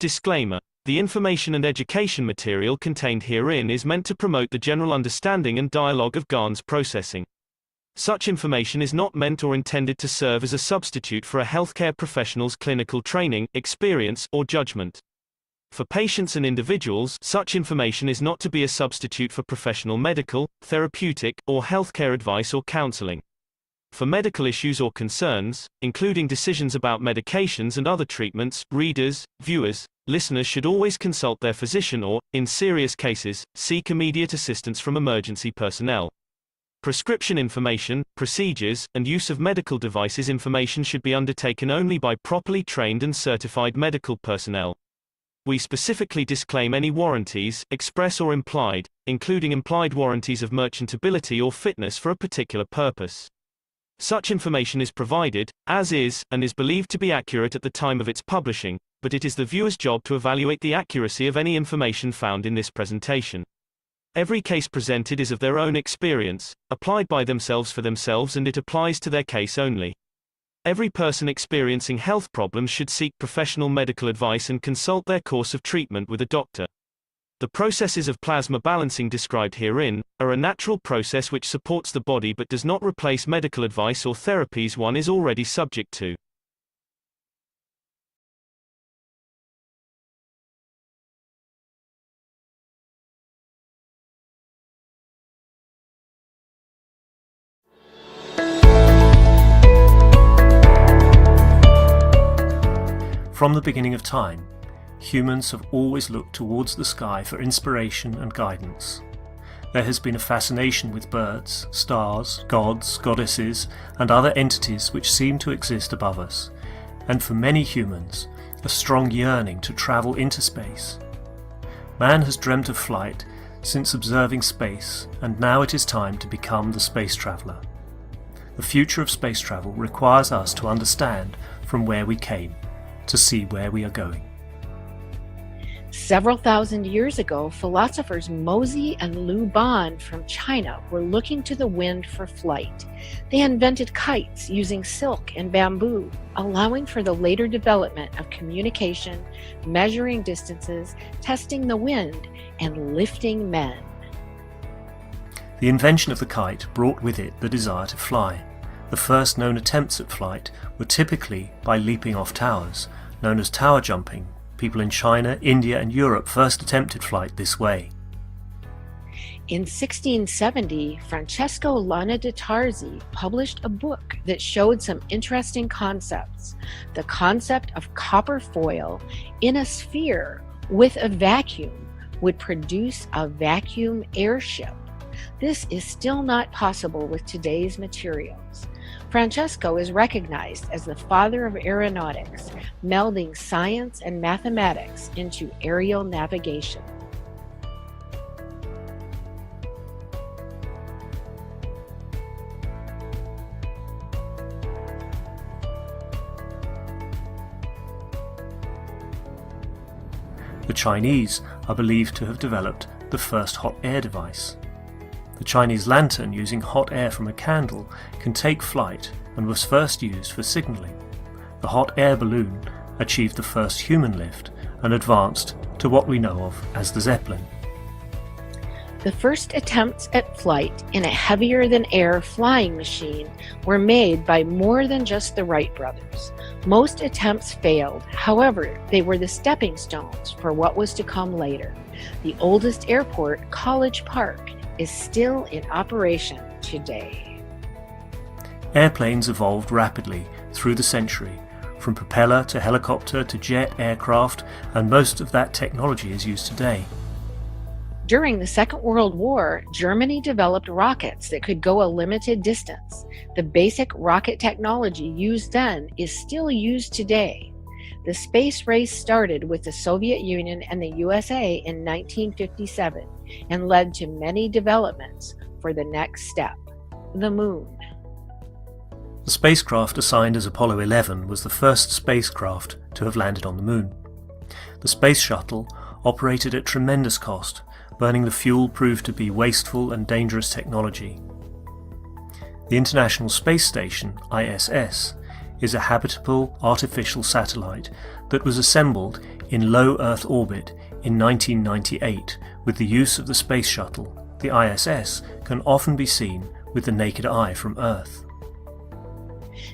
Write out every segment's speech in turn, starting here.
Disclaimer: the information and education material contained herein is meant to promote the general understanding and dialogue of Gans processing. Such information is not meant or intended to serve as a substitute for a healthcare professional's clinical training, experience, or judgment. For patients and individuals, such information is not to be a substitute for professional medical, therapeutic, or healthcare advice or counseling. For medical issues or concerns, including decisions about medications and other treatments, readers, viewers, listeners should always consult their physician or, in serious cases, seek immediate assistance from emergency personnel. Prescription information, procedures, and use of medical devices information should be undertaken only by properly trained and certified medical personnel. We specifically disclaim any warranties, express or implied, including implied warranties of merchantability or fitness for a particular purpose. Such information is provided, as is, and is believed to be accurate at the time of its publishing, but it is the viewer's job to evaluate the accuracy of any information found in this presentation. Every case presented is of their own experience, applied by themselves for themselves, and it applies to their case only. Every person experiencing health problems should seek professional medical advice and consult their course of treatment with a doctor. The processes of plasma balancing described herein are a natural process which supports the body but does not replace medical advice or therapies one is already subject to. From the beginning of time, humans have always looked towards the sky for inspiration and guidance. There has been a fascination with birds, stars, gods, goddesses, and other entities which seem to exist above us, and for many humans, a strong yearning to travel into space. Man has dreamt of flight since observing space, and now it is time to become the space traveller. The future of space travel requires us to understand from where we came, to see where we are going. Several thousand years ago, philosophers Mozi and Lu Ban from China were looking to the wind for flight. They invented kites using silk and bamboo, allowing for the later development of communication, measuring distances, testing the wind, and lifting men. The invention of the kite brought with it the desire to fly. The first known attempts at flight were typically by leaping off towers, known as tower jumping. People in China, India, and Europe first attempted flight this way. In 1670, Francesco Lana de Tarzi published a book that showed some interesting concepts. The concept of copper foil in a sphere with a vacuum would produce a vacuum airship. This is still not possible with today's materials. Francesco is recognized as the father of aeronautics, melding science and mathematics into aerial navigation. The Chinese are believed to have developed the first hot air device. The Chinese lantern, using hot air from a candle, can take flight and was first used for signalling. The hot air balloon achieved the first human lift and advanced to what we know of as the Zeppelin. The first attempts at flight in a heavier-than-air flying machine were made by more than just the Wright brothers. Most attempts failed, however, they were the stepping stones for what was to come later. The oldest airport, College Park, is still in operation today. Airplanes evolved rapidly through the century, from propeller to helicopter to jet aircraft, and most of that technology is used today. During the Second World War, Germany developed rockets that could go a limited distance. The basic rocket technology used then is still used today. The space race started with the Soviet Union and the USA in 1957 and led to many developments for the next step, the moon. The spacecraft assigned as Apollo 11 was the first spacecraft to have landed on the moon. The space shuttle operated at tremendous cost. Burning the fuel proved to be wasteful and dangerous technology. The International Space Station, ISS, is a habitable artificial satellite that was assembled in low Earth orbit in 1998 with the use of the Space Shuttle. The ISS can often be seen with the naked eye from Earth.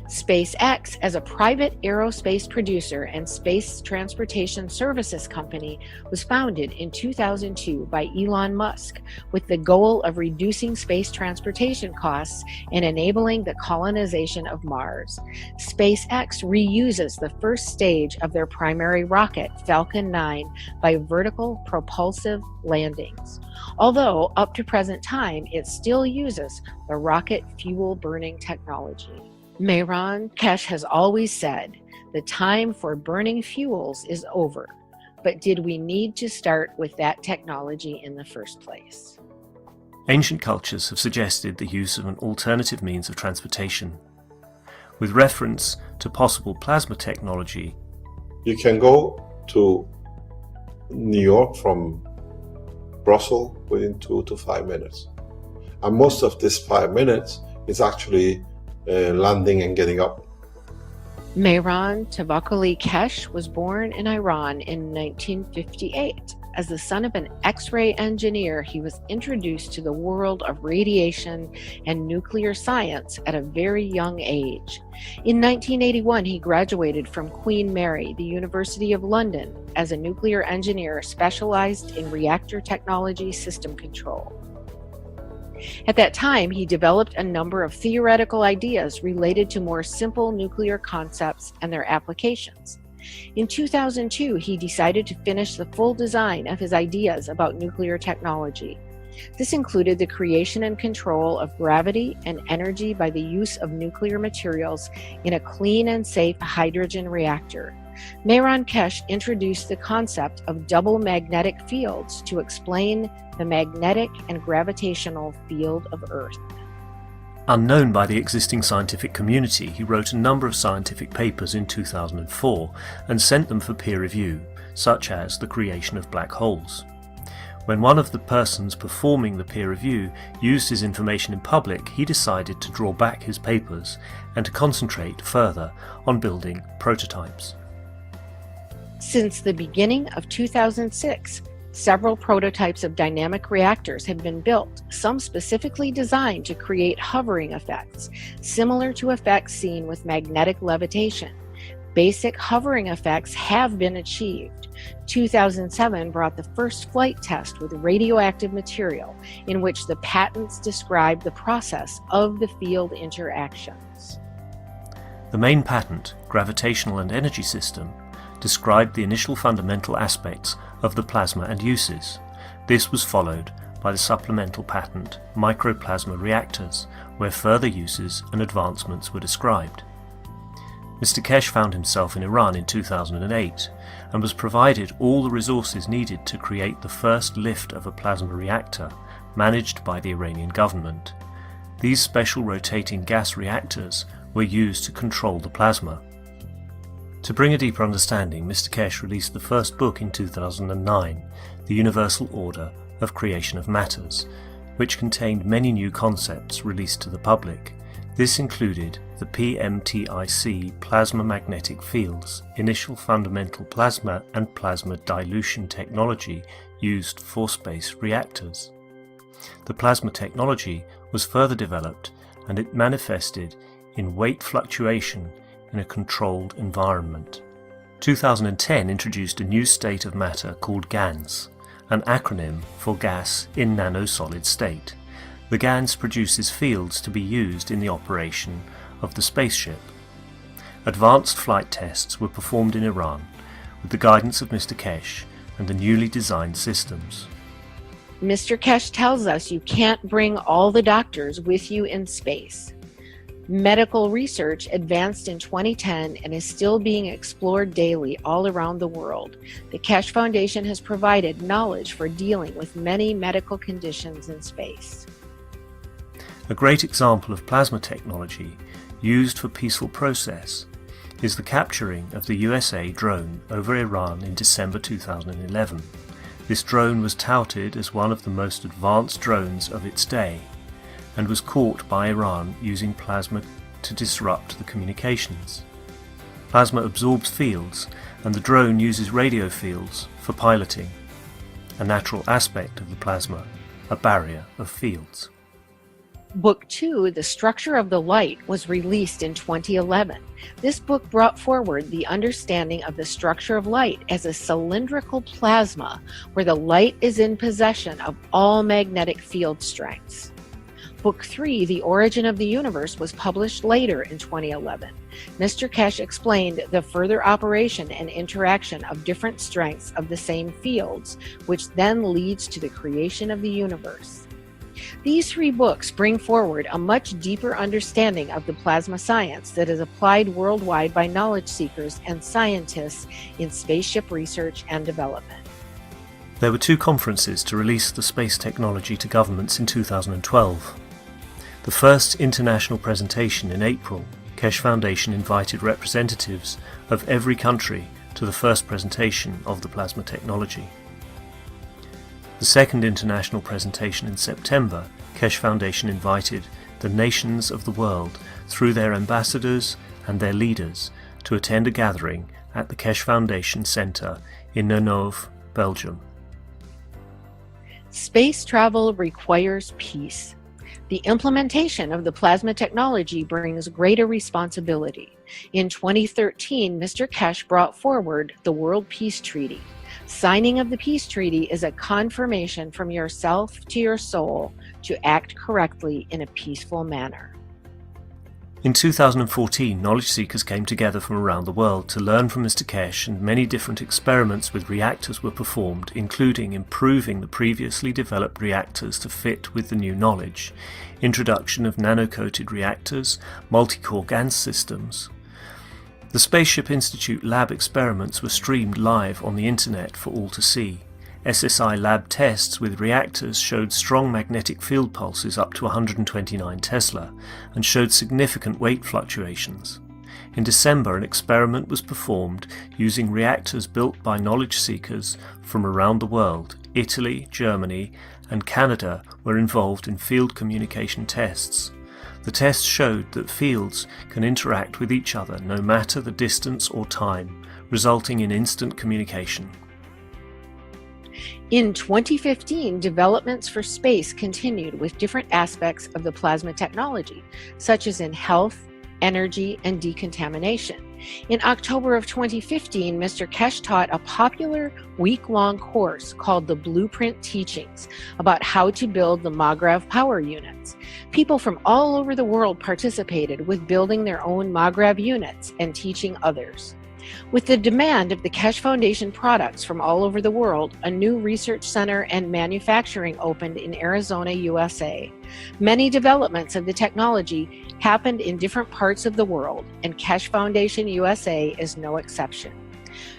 SpaceX, as a private aerospace producer and space transportation services company, was founded in 2002 by Elon Musk with the goal of reducing space transportation costs and enabling the colonization of Mars. SpaceX reuses the first stage of their primary rocket, Falcon 9, by vertical propulsive landings. Although, up to present time, it still uses the rocket fuel burning technology. Mehran Keshe has always said, the time for burning fuels is over, but did we need to start with that technology in the first place? Ancient cultures have suggested the use of an alternative means of transportation. With reference to possible plasma technology, you can go to New York from Brussels within 2 to 5 minutes. And most of this 5 minutes is actually landing and getting up. Mehran Tavakoli Keshe was born in Iran in 1958. As the son of an X-ray engineer, he was introduced to the world of radiation and nuclear science at a very young age. In 1981, he graduated from Queen Mary, the University of London, as a nuclear engineer specialized in reactor technology system control. At that time, he developed a number of theoretical ideas related to more simple nuclear concepts and their applications. In 2002, he decided to finish the full design of his ideas about nuclear technology. This included the creation and control of gravity and energy by the use of nuclear materials in a clean and safe hydrogen reactor. Mehran Keshe introduced the concept of double magnetic fields to explain the magnetic and gravitational field of Earth. Unknown by the existing scientific community, he wrote a number of scientific papers in 2004 and sent them for peer review, such as the creation of black holes. When one of the persons performing the peer review used his information in public, he decided to draw back his papers and to concentrate further on building prototypes. Since the beginning of 2006, several prototypes of dynamic reactors have been built, some specifically designed to create hovering effects, similar to effects seen with magnetic levitation. Basic hovering effects have been achieved. 2007 brought the first flight test with radioactive material, in which the patents describe the process of the field interactions. The main patent, Gravitational and Energy System, described the initial fundamental aspects of the plasma and uses. This was followed by the supplemental patent, Microplasma Reactors, where further uses and advancements were described. Mr. Keshe found himself in Iran in 2008 and was provided all the resources needed to create the first lift of a plasma reactor managed by the Iranian government. These special rotating gas reactors were used to control the plasma. To bring a deeper understanding, Mr. Keshe released the first book in 2009, The Universal Order of Creation of Matters, which contained many new concepts released to the public. This included the PMTIC plasma magnetic fields, initial fundamental plasma and plasma dilution technology used for space reactors. The plasma technology was further developed and it manifested in weight fluctuation in a controlled environment. 2010 introduced a new state of matter called Gans, an acronym for gas in nano-solid state. The Gans produces fields to be used in the operation of the spaceship. Advanced flight tests were performed in Iran with the guidance of Mr. Keshe and the newly designed systems. Mr. Keshe tells us you can't bring all the doctors with you in space. Medical research advanced in 2010 and is still being explored daily all around the world. The Keshe Foundation has provided knowledge for dealing with many medical conditions in space. A great example of plasma technology used for peaceful process is the capturing of the USA drone over Iran in December 2011. This drone was touted as one of the most advanced drones of its day and was caught by Iran using plasma to disrupt the communications. plasma absorbs fields, and the drone uses radio fields for piloting. A natural aspect of the plasma, a barrier of fields. Book 2, The Structure of the Light, was released in 2011. This book brought forward the understanding of the structure of light as a cylindrical plasma where the light is in possession of all magnetic field strengths. Book 3, The Origin of the Universe, was published later in 2011. Mr. Keshe explained the further operation and interaction of different strengths of the same fields, which then leads to the creation of the universe. These 3 books bring forward a much deeper understanding of the plasma science that is applied worldwide by knowledge seekers and scientists in spaceship research and development. There were 2 conferences to release the space technology to governments in 2012. The first international presentation in April, Keshe Foundation invited representatives of every country to the first presentation of the plasma technology. The second international presentation in September, Keshe Foundation invited the nations of the world through their ambassadors and their leaders to attend a gathering at the Keshe Foundation Center in Magrav, Belgium. Space travel requires peace. The implementation of the plasma technology brings greater responsibility. In 2013, Mr. Keshe brought forward the World Peace Treaty. Signing of the peace treaty is a confirmation from yourself to your soul to act correctly in a peaceful manner. In 2014, knowledge seekers came together from around the world to learn from Mr. Keshe, and many different experiments with reactors were performed, including improving the previously developed reactors to fit with the new knowledge, introduction of nano-coated reactors, multi-core Gans systems. The Spaceship Institute lab experiments were streamed live on the internet for all to see. SSI lab tests with reactors showed strong magnetic field pulses up to 129 Tesla and showed significant weight fluctuations. In December, an experiment was performed using reactors built by knowledge seekers from around the world. Italy, Germany, and Canada were involved in field communication tests. The tests showed that fields can interact with each other no matter the distance or time, resulting in instant communication. In 2015, developments for space continued with different aspects of the plasma technology, such as in health, energy, and decontamination. In October of 2015, Mr. Keshe taught a popular week-long course called The Blueprint Teachings about how to build the Magrav power units. People from all over the world participated with building their own Magrav units and teaching others. With the demand of the Keshe Foundation products from all over the world, a new research center and manufacturing opened in Arizona, USA. Many developments of the technology happened in different parts of the world, and Keshe Foundation USA is no exception.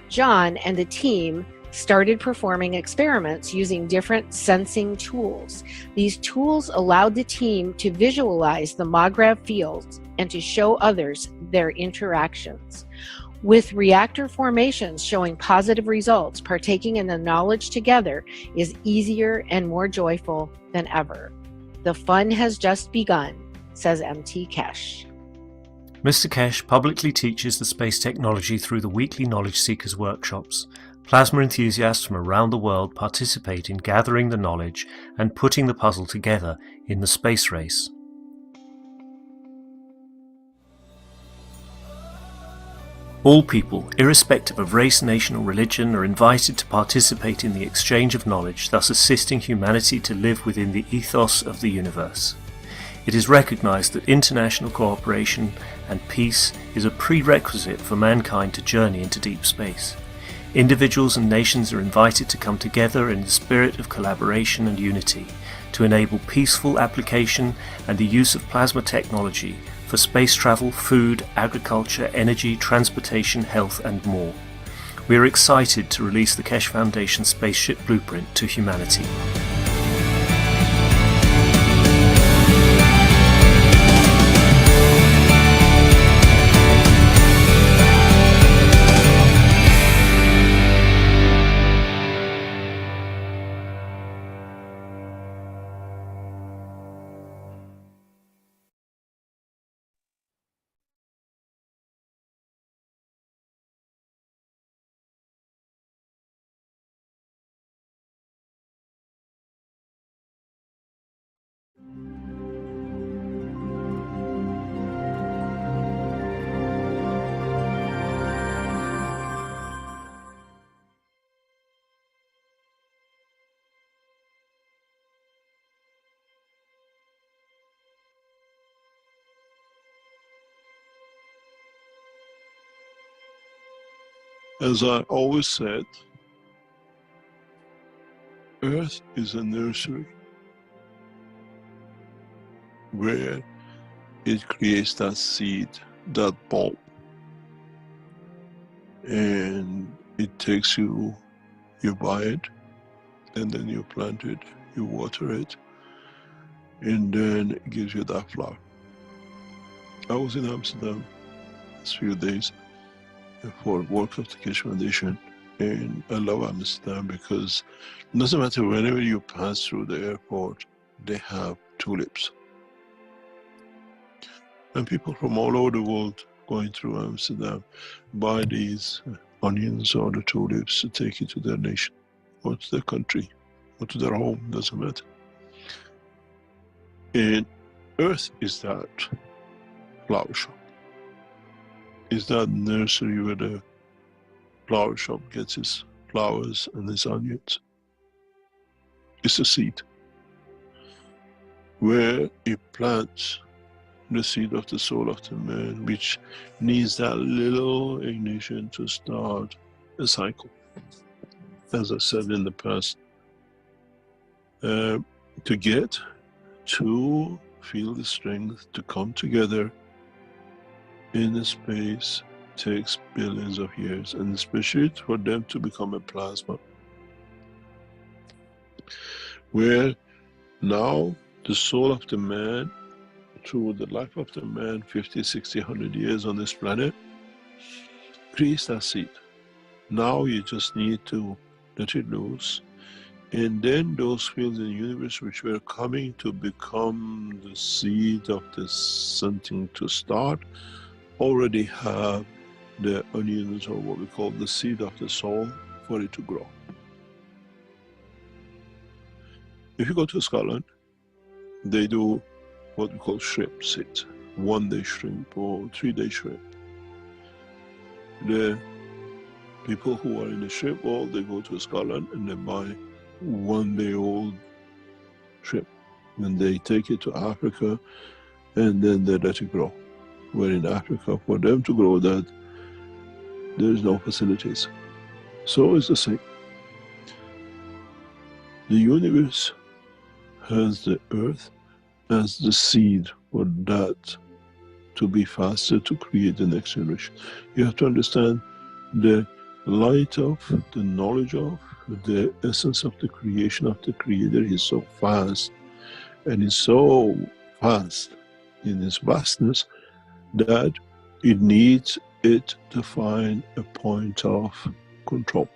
John and the team started performing experiments using different sensing tools. These tools allowed the team to visualize the Magrav fields and to show others their interactions. With reactor formations showing positive results, partaking in the knowledge together is easier and more joyful than ever. The fun has just begun, says MT Keshe. Mr. Keshe publicly teaches the space technology through the weekly Knowledge Seekers workshops. Plasma enthusiasts from around the world participate in gathering the knowledge and putting the puzzle together in the space race. All people, irrespective of race, nation or religion, are invited to participate in the exchange of knowledge, thus assisting humanity to live within the ethos of the universe. It is recognized that international cooperation and peace is a prerequisite for mankind to journey into deep space. Individuals and nations are invited to come together in the spirit of collaboration and unity to enable peaceful application and the use of plasma technology for space travel, food, agriculture, energy, transportation, health and more. We are excited to release the Keshe Foundation Spaceship Blueprint to humanity. As I always said, Earth is a nursery where it creates that seed, that bulb, and it takes you buy it, and then you plant it, you water it, and then it gives you that flower. I was in Amsterdam this few days for work of the Keshe Foundation, and I love Amsterdam because it doesn't matter, whenever you pass through the airport, they have tulips. And people from all over the world going through Amsterdam buy these onions or the tulips to take it to their nation, or to their country, or to their home, doesn't matter. And Earth is that flower shop. Is that nursery where the flower shop gets its flowers and its onions. It's a seed where it plants the seed of the soul of the man, which needs that little ignition to start a cycle. As I said in the past, to get to feel the strength to come together in a space takes billions of years, and especially for them to become a plasma, where now the soul of the man, through the life of the man, 50, 60, 100 years on this planet, creates that seed. Now you just need to let it loose, and then those fields in the universe which were coming to become the seed of this something to start, already have the onions, or what we call the seed of the soul, for it to grow. If you go to Scotland, they do what we call shrimp sit, 1 day shrimp or 3 day shrimp. The people who are in the shrimp world, they go to Scotland and they buy 1 day old shrimp. And they take it to Africa and then they let it grow. Where in Africa, for them to grow that, there is no facilities. So it's the same. The universe has the earth as the seed for that to be faster to create the next generation. You have to understand the light of, the knowledge of, the essence of the creation of the Creator is so fast, and is so fast in its vastness that it needs it to find a point of control,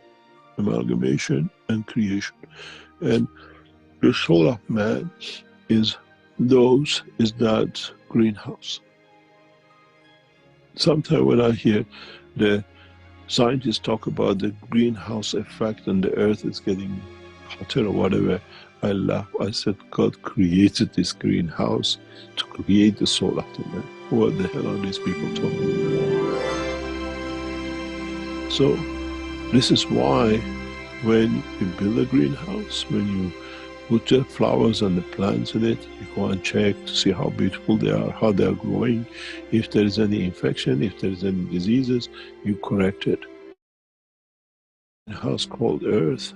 amalgamation and creation. And the soul of man is that greenhouse. Sometimes when I hear the scientists talk about the greenhouse effect and the earth is getting hotter or whatever, I laugh. I said, God created this greenhouse to create the soul of the man. What the hell are these people talking about? So this is why when you build a greenhouse, when you put the flowers and the plants in it, you go and check to see how beautiful they are, how they are growing. If there is any infection, if there is any diseases, you correct it. A house called Earth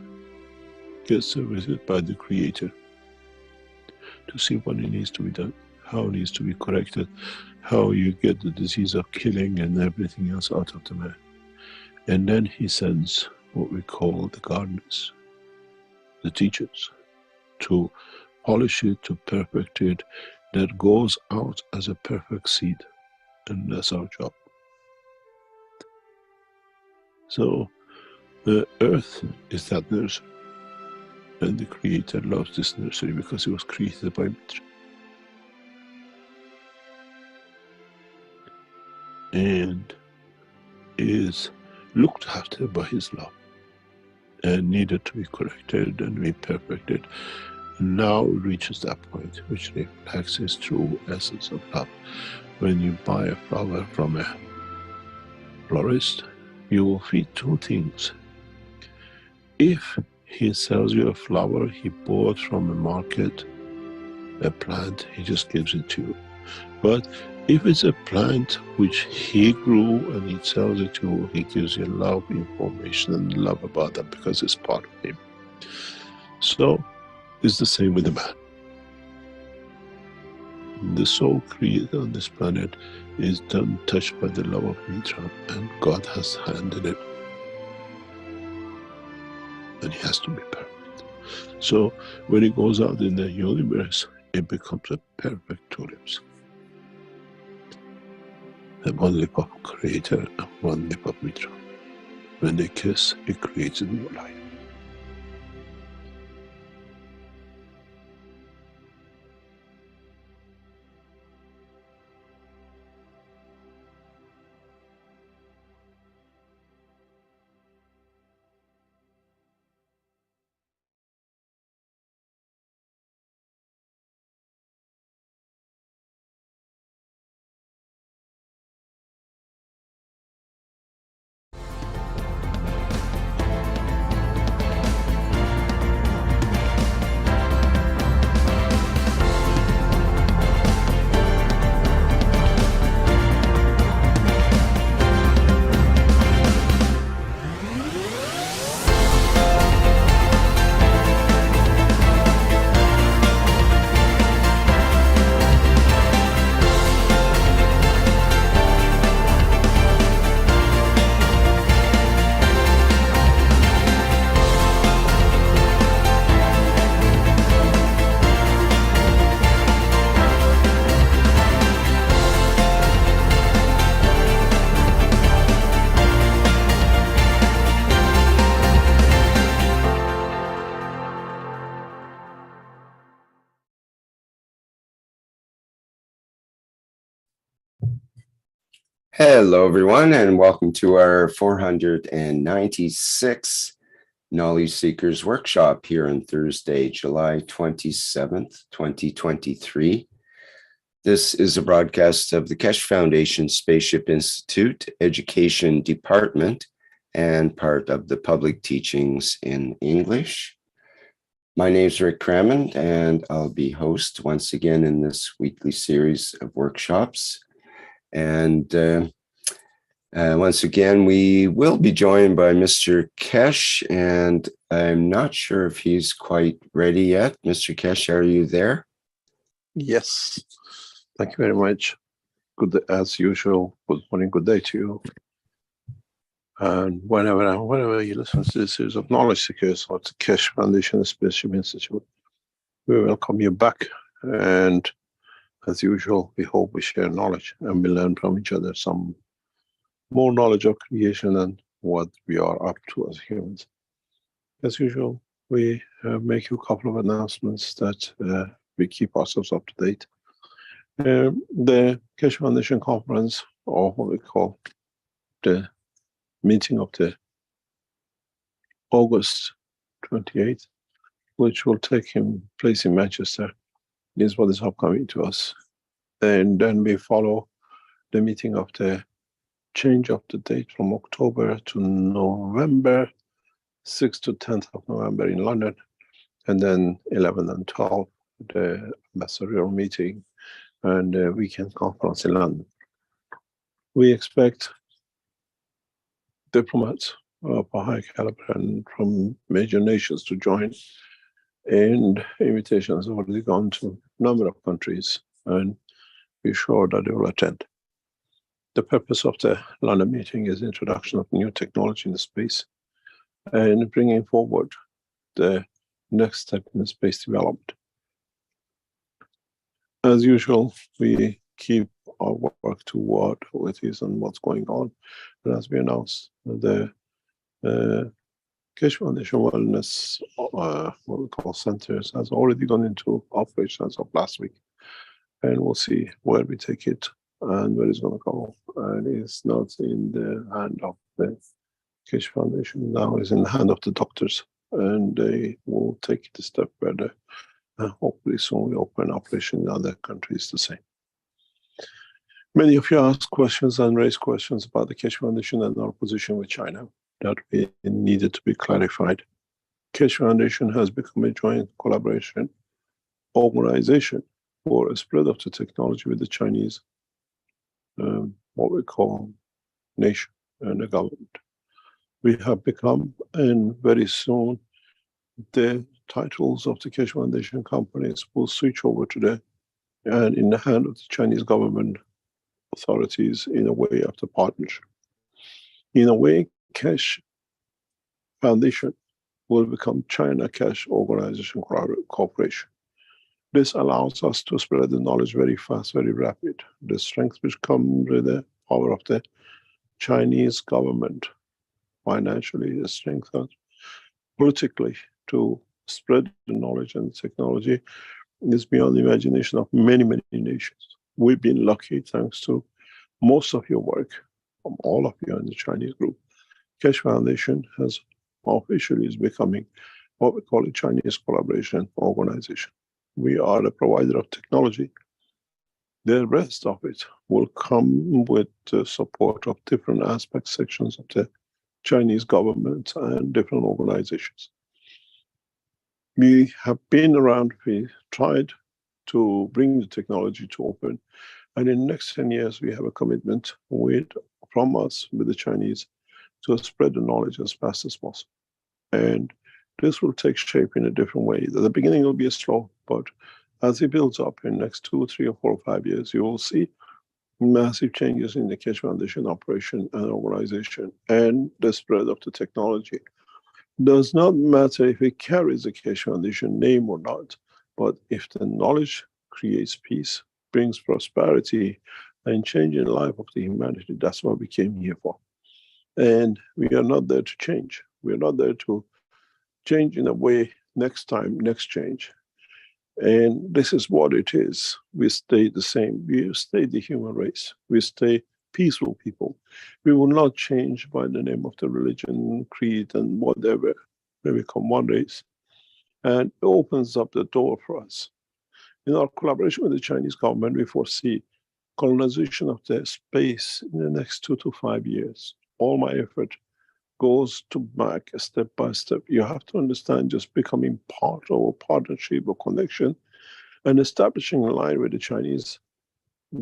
gets visited by the Creator to see what it needs to be done, how it needs to be corrected, how you get the disease of killing and everything else out of the man. And then he sends what we call the gardeners, the teachers, to polish it, to perfect it, that goes out as a perfect seed. And that's our job. So the earth is that nursery. And the Creator loves this nursery because it was created by Mitra. And is looked after by His love, and needed to be corrected and be perfected. Now reaches that point which reflects His true essence of love. When you buy a flower from a florist, you will feed two things. If he sells you a flower he bought from a market, a plant, he just gives it to you. But If it's a plant which he grew and he sells it to you, he gives you a lot of information and love about them because it's part of him. So it's the same with the man. The soul created on this planet is done, touched by the love of Mitra, and God has handed it. And he has to be perfect. So when it goes out in the universe, it becomes a perfect tulips. And one lip of Creator and one lip of Mitra. When they kiss, it creates a new life. Hello, everyone, and welcome to our 496 Knowledge Seekers Workshop here on Thursday, July 27th, 2023. This is a broadcast of the Keshe Foundation Spaceship Institute Education Department and part of the Public Teachings in English. My name is Rick Crammond, and I'll be host once again in this weekly series of workshops. And once again, we will be joined by Mr. Keshe, and I'm not sure if he's quite ready yet. Mr. Keshe, are you there? Yes. Thank you very much. Good day, as usual. Good morning, good day to you. And whenever you listen to this series of Knowledge Seekers of the Keshe Foundation Spaceship Institute, we welcome you back. And as usual, we hope we share knowledge and we learn from each other some more knowledge of creation and what we are up to as humans. As usual, we make you a couple of announcements that we keep ourselves up to date. The Keshe Foundation Conference, or what we call the meeting of the August 28th, which will take place in Manchester, is what is upcoming to us. And then we follow the meeting of the change of the date from October to November, 6th to 10th of November in London, and then 11 and 12, the ambassadorial meeting and the weekend conference in London. We expect diplomats of a high caliber and from major nations to join, and invitations have already gone to a number of countries, and we're sure that they will attend. The purpose of the London meeting is introduction of new technology in the space and bringing forward the next step in the space development. As usual, we keep our work to what it is and what's going on. And as we announced, the Keshe Foundation Wellness, what we call centers, has already gone into operation as of last week. And we'll see where we take it and where it's going to go. And it's not in the hand of the Keshe Foundation now, it's in the hand of the doctors. And they will take it a step further. Hopefully soon we open operation in other countries the same. Many of you asked questions and raised questions about the Keshe Foundation and our position with China that we needed to be clarified. Keshe Foundation has become a joint collaboration organization for a spread of the technology with the Chinese what we call nation and a government. We have become, and very soon, the titles of the Keshe Foundation companies will switch over to the and in the hand of the Chinese government authorities in a way of the partnership. In a way, Keshe Foundation will become China Keshe Organization Corporation. This allows us to spread the knowledge very fast, very rapid. The strength which comes with the power of the Chinese government, financially, the strength politically to spread the knowledge and technology is beyond the imagination of many, many nations. We've been lucky, thanks to most of your work, from all of you in the Chinese group. Keshe Foundation has officially is becoming what we call a Chinese collaboration organization. We are the provider of technology. The rest of it will come with the support of different aspect sections of the Chinese government and different organizations. We have been around, we tried to bring the technology to open, and in the next 10 years, we have a commitment from us with the Chinese to spread the knowledge as fast as possible. And this will take shape in a different way. At the beginning, it will be slow, but as it builds up in the next 2, 3, or 4, or 5 years, you will see massive changes in the Keshe Foundation operation and organization and the spread of the technology. Does not matter if it carries the Keshe Foundation name or not, but if the knowledge creates peace, brings prosperity, and change in the life of the humanity, that's what we came here for. And we are not there to change. We are not there to change in a way next time, next change. And this is what it is. We stay the same. We stay the human race. We stay peaceful people. We will not change by the name of the religion, creed, and whatever. We become one race. And it opens up the door for us. In our collaboration with the Chinese government, we foresee colonization of the space in the next 2 to 5 years. All my effort goes to back step by step. You have to understand just becoming part of a partnership or connection and establishing a line with the Chinese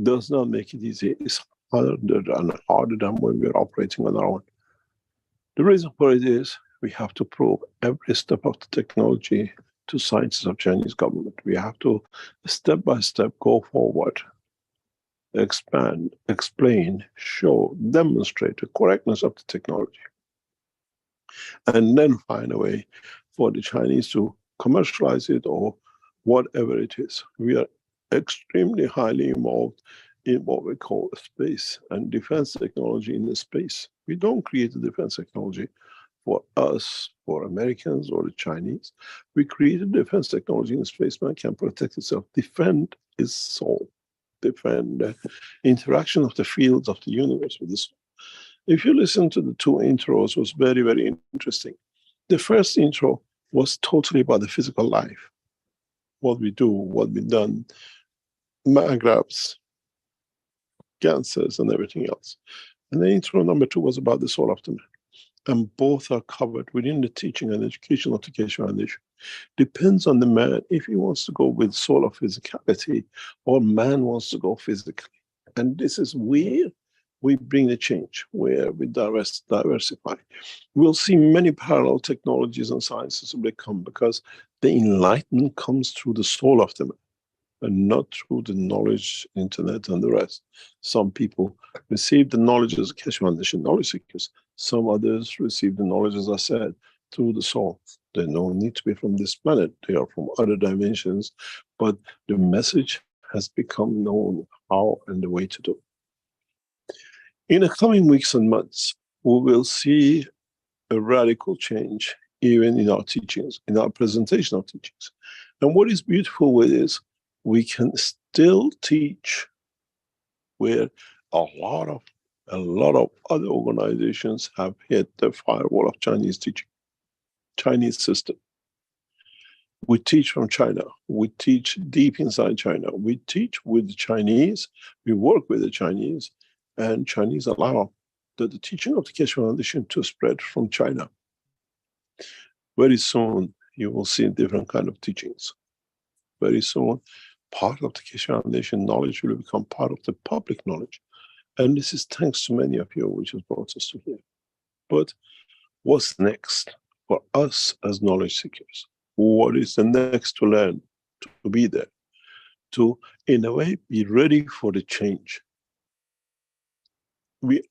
does not make it easy. It's harder than when we're operating on our own. The reason for it is we have to prove every step of the technology to scientists of Chinese government. We have to step by step go forward, expand, explain, show, demonstrate the correctness of the technology, and then find a way for the Chinese to commercialize it or whatever it is. We are extremely highly involved in what we call space and defense technology in the space. We don't create the defense technology for us, for Americans or the Chinese. We created defense technology in the space. Man can protect itself, defend its soul, defend the interaction of the fields of the universe with the soul. If you listen to the 2 intros, it was very, very interesting. The first intro was totally about the physical life, what we do, what we've done, Magravs, Ganses, and everything else. And the intro number 2 was about the soul of the man. And both are covered within the teaching and education of the Keshe Foundation. Depends on the man if he wants to go with soul of physicality or man wants to go physically. And this is where we bring the change, where we diversify. We'll see many parallel technologies and sciences will come because the enlightenment comes through the soul of the man and not through the knowledge, internet, and the rest. Some people receive the knowledge as Keshe Foundation knowledge seekers. Some others receive the knowledge, as I said, through the soul. They don't need to be from this planet. They are from other dimensions, but the message has become known how and the way to do. In the coming weeks and months, we will see a radical change even in our teachings, in our presentation of teachings. And what is beautiful with this, we can still teach where a lot of other organizations have hit the firewall of Chinese teaching, Chinese system. We teach from China. We teach deep inside China. We teach with the Chinese. We work with the Chinese, and Chinese allow the teaching of the Keshe Foundation to spread from China. Very soon, you will see different kind of teachings. Very soon, part of the Keshe Foundation knowledge will become part of the public knowledge. And this is thanks to many of you, which has brought us to here. But what's next for us as knowledge seekers? What is the next to learn, to be there, to, in a way, be ready for the change? We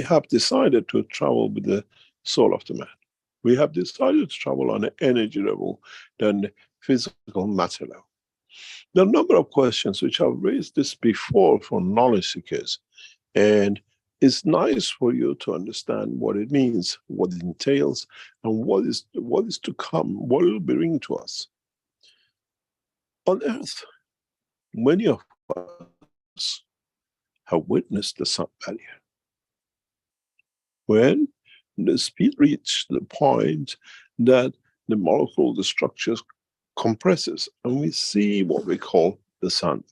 have decided to travel with the soul of the man. We have decided to travel on an energy level than the physical matter level. There are a number of questions which I've raised this before for knowledge seekers, and it's nice for you to understand what it means, what it entails, and what is to come, what it will bring to us. On Earth, many of us have witnessed the sun barrier. When the speed reaches the point that the molecule, the structures compresses, and we see what we call the sun.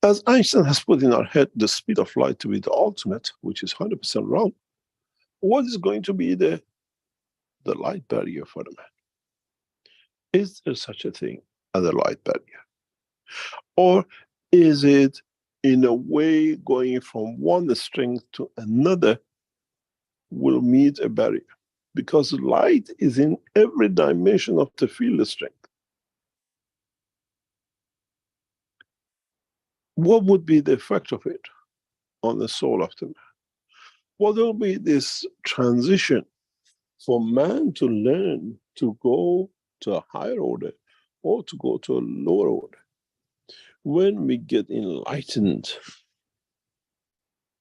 As Einstein has put in our head the speed of light to be the ultimate, which is 100% wrong, what is going to be the light barrier for the man? Is there such a thing as a light barrier? Or is it in a way going from one strength to another will meet a barrier? Because light is in every dimension of the field strength. What would be the effect of it on the soul of the man? Well, there will be this transition for man to learn to go to a higher order or to go to a lower order. When we get enlightened,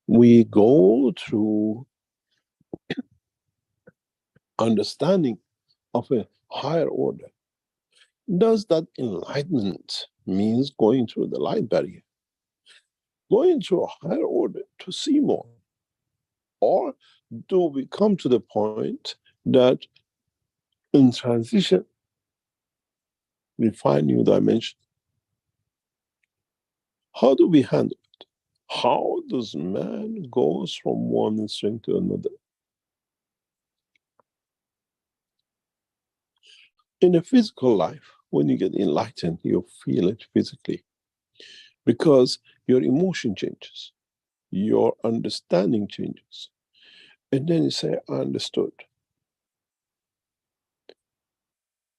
we go through understanding of a higher order. Does that enlightenment means going through the light barrier? Going through a higher order to see more? Or do we come to the point that in transition, we find new dimensions? How do we handle it? How does man goes from one strength to another? In a physical life, when you get enlightened, you feel it physically because your emotion changes, your understanding changes. And then you say, I understood.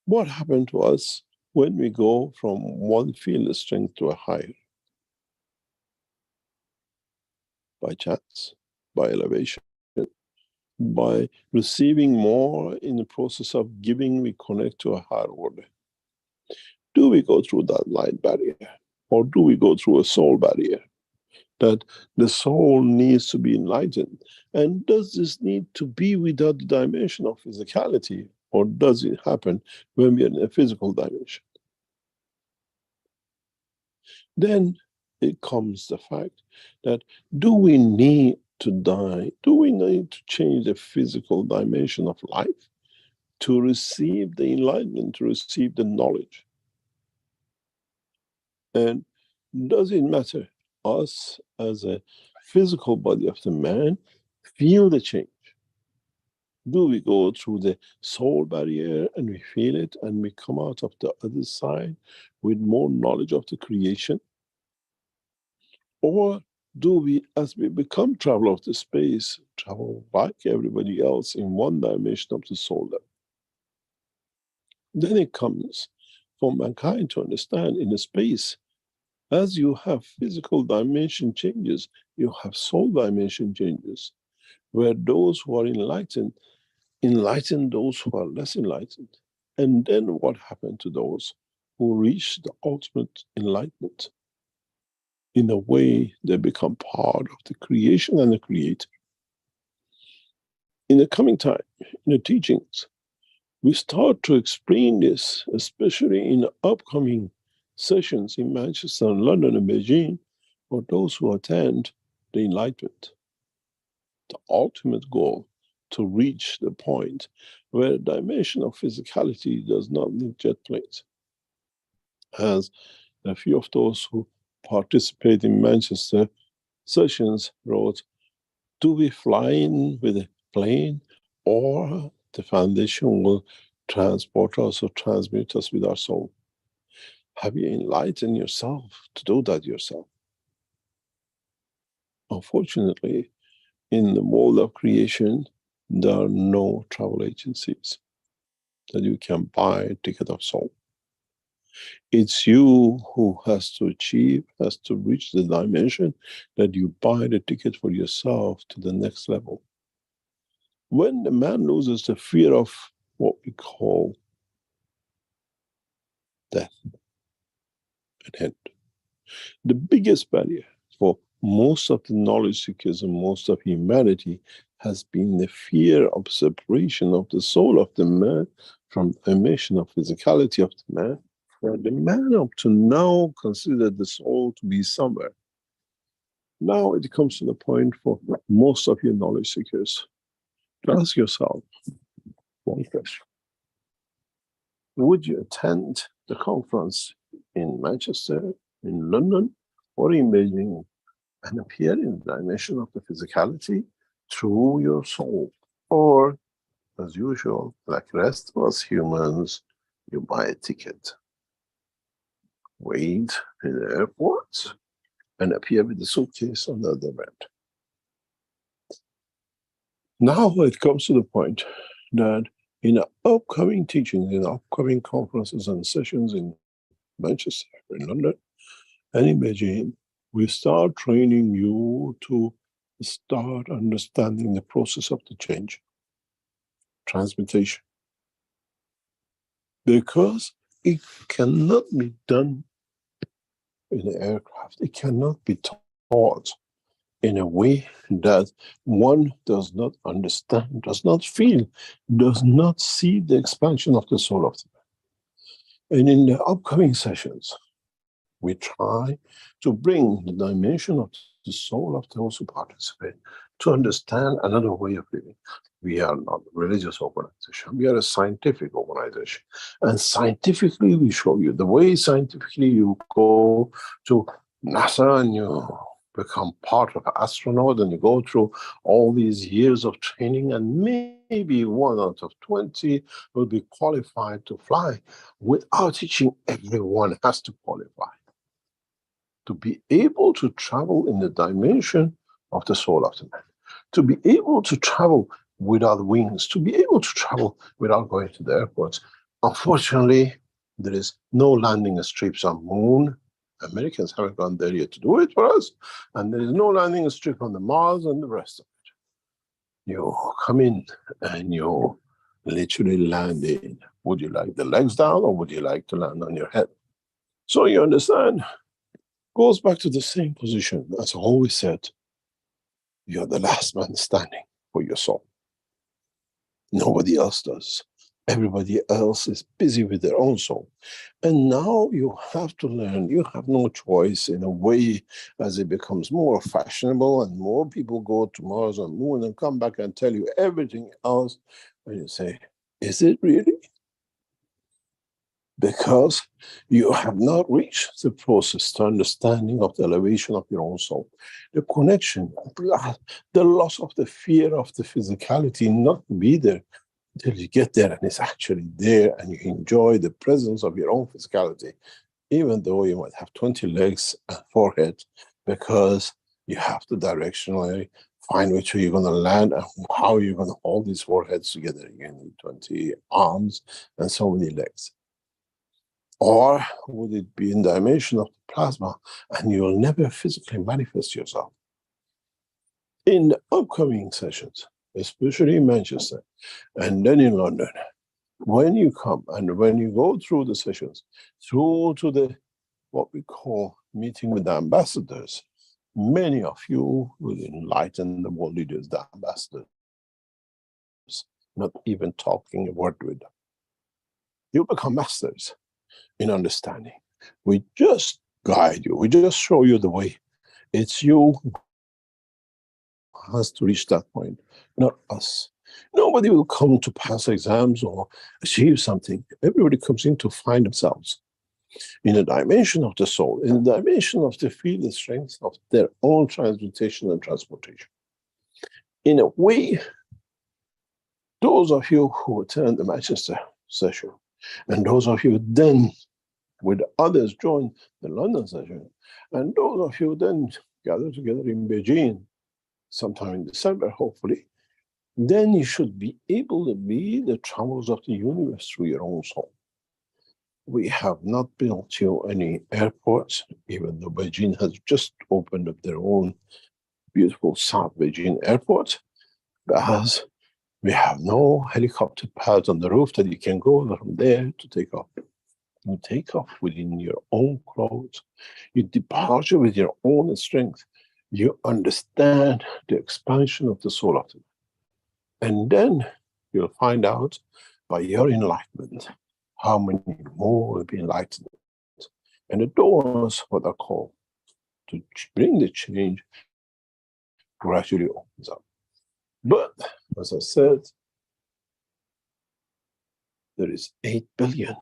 What happened to us when we go from one field of strength to a higher? By chance, by elevation, by receiving more in the process of giving, we connect to a higher order. Do we go through that light barrier? Or do we go through a soul barrier? That the soul needs to be enlightened. And does this need to be without the dimension of physicality? Or does it happen when we are in a physical dimension? Then it comes the fact that do we need to die? Do we need to change the physical dimension of life to receive the enlightenment, to receive the knowledge? And does it matter us as a physical body of the man feel the change? Do we go through the soul barrier and we feel it and we come out of the other side with more knowledge of the creation? Or do we, as we become traveler of the space, travel like everybody else in one dimension of the soul level? Then it comes for mankind to understand in the space, as you have physical dimension changes, you have soul dimension changes, where those who are enlighten those who are less enlightened. And then what happened to those who reach the ultimate enlightenment? In a way, they become part of the creation and the creator. In the coming time, in the teachings, we start to explain this, especially in the upcoming sessions in Manchester and London and Beijing, for those who attend the enlightenment. The ultimate goal to reach the point where the dimension of physicality does not need jet planes. As a few of those who participate in Manchester sessions wrote, do we fly in with a plane or the foundation will transport us or transmute us with our soul? Have you enlightened yourself to do that yourself? Unfortunately, in the world of creation, there are no travel agencies that you can buy a ticket of soul. It's you who has to reach the dimension that you buy the ticket for yourself to the next level. When the man loses the fear of what we call death and end, the biggest barrier for most of the knowledge seekers and most of humanity has been the fear of separation of the soul of the man from the emission of physicality of the man. For the man up to now considered the soul to be somewhere. Now it comes to the point for most of your knowledge seekers to ask yourself one question. Would you attend the conference in Manchester, in London, or in Beijing and appear in the dimension of the physicality through your soul? Or, as usual, like the rest of us humans, you buy a ticket, wait in the airport, and appear with the suitcase on the other end. Now it comes to the point that in upcoming teachings, in upcoming conferences and sessions in Manchester, in London, and in Beijing, we start training you to start understanding the process of the change, transmutation. Because it cannot be done in an aircraft. It cannot be taught in a way that one does not understand, does not feel, does not see the expansion of the soul of the man. And in the upcoming sessions, we try to bring the dimension of the soul of those who participate to understand another way of living. We are not a religious organization. We are a scientific organization. And scientifically, we show you the way scientifically you go to NASA and you become part of an astronaut and you go through all these years of training, and maybe 1 out of 20 will be qualified to fly. Without teaching, everyone has to qualify to be able to travel in the dimension of the soul of the man, to be able to travel without wings, to be able to travel without going to the airports. Unfortunately, there is no landing strips on moon. Americans haven't gone there yet to do it for us. And there is no landing strip on the Mars and the rest of it. You come in and you literally land in. Would you like the legs down or would you like to land on your head? So you understand, goes back to the same position. As I always said, you're the last man standing for your soul. Nobody else does. Everybody else is busy with their own soul. And now you have to learn. You have no choice in a way as it becomes more fashionable and more people go to Mars and Moon and come back and tell you everything else. And you say, is it really? Because you have not reached the process to understanding of the elevation of your own soul. The connection, the loss of the fear of the physicality not to be there until you get there and it's actually there and you enjoy the presence of your own physicality, even though you might have 20 legs and forehead, because you have to directionally find which way you're going to land and how you're going to hold these foreheads together. You need 20 arms and so many legs. Or would it be in the dimension of the plasma and you will never physically manifest yourself? In the upcoming sessions, especially in Manchester and then in London, when you come and when you go through the sessions, through to the what we call meeting with the ambassadors, many of you will enlighten the world leaders, the ambassadors, not even talking a word with them. You become masters in understanding. We just guide you. We just show you the way. It's you who has to reach that point, not us. Nobody will come to pass exams or achieve something. Everybody comes in to find themselves in a dimension of the soul, in the dimension of the feel the strength of their own transmutation and transportation. In a way, those of you who attend the Manchester session, and those of you then with others join the London session, and those of you then gather together in Beijing sometime in December, hopefully, then you should be able to be the travelers of the universe through your own soul. We have not built you any airports, even though Beijing has just opened up their own beautiful South Beijing airport, because we have no helicopter pads on the roof that you can go from there to take off. You take off within your own clothes. You departure with your own strength. You understand the expansion of the soul of the man. And then you'll find out by your enlightenment how many more will be enlightened. And the doors, what are called, to bring the change gradually opens up. But, as I said, there is 8 billion.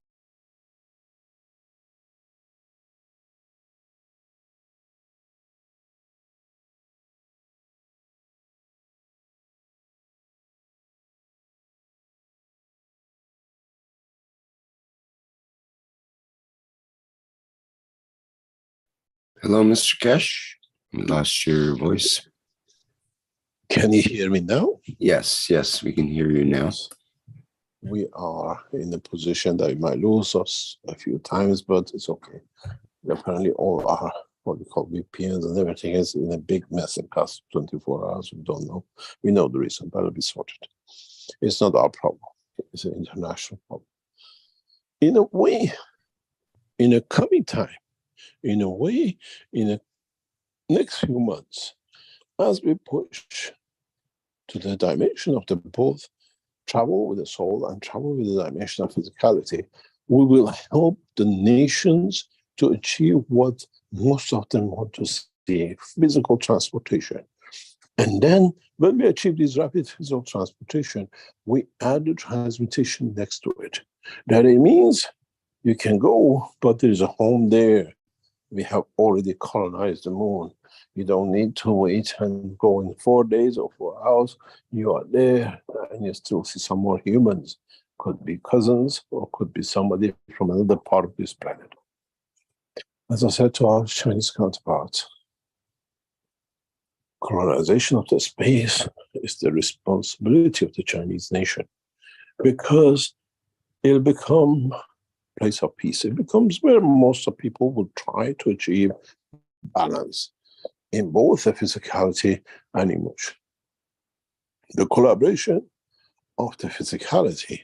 Hello, Mr. Keshe. We lost your voice. Can you hear me now? Yes, we can hear you now. We are in a position that we might lose us a few times, but it's okay. Apparently all our, what we call VPNs and everything is in a big mess and costs 24 hours. We don't know. We know the reason, but it'll be sorted. It's not our problem. It's an international problem. In a way, in a coming time, in a way, in the next few months, as we push to the dimension of the both travel with the soul and travel with the dimension of physicality, we will help the nations to achieve what most of them want to see, physical transportation. And then when we achieve this rapid physical transportation, we add the transmutation next to it. That it means you can go, but there is a home there. We have already colonized the moon. You don't need to wait and go in 4 days or 4 hours. You are there and you still see some more humans. Could be cousins or could be somebody from another part of this planet. As I said to our Chinese counterparts, colonization of the space is the responsibility of the Chinese nation, because it'll become a place of peace. It becomes where most of people will try to achieve balance in both the physicality and emotion. The collaboration of the physicality,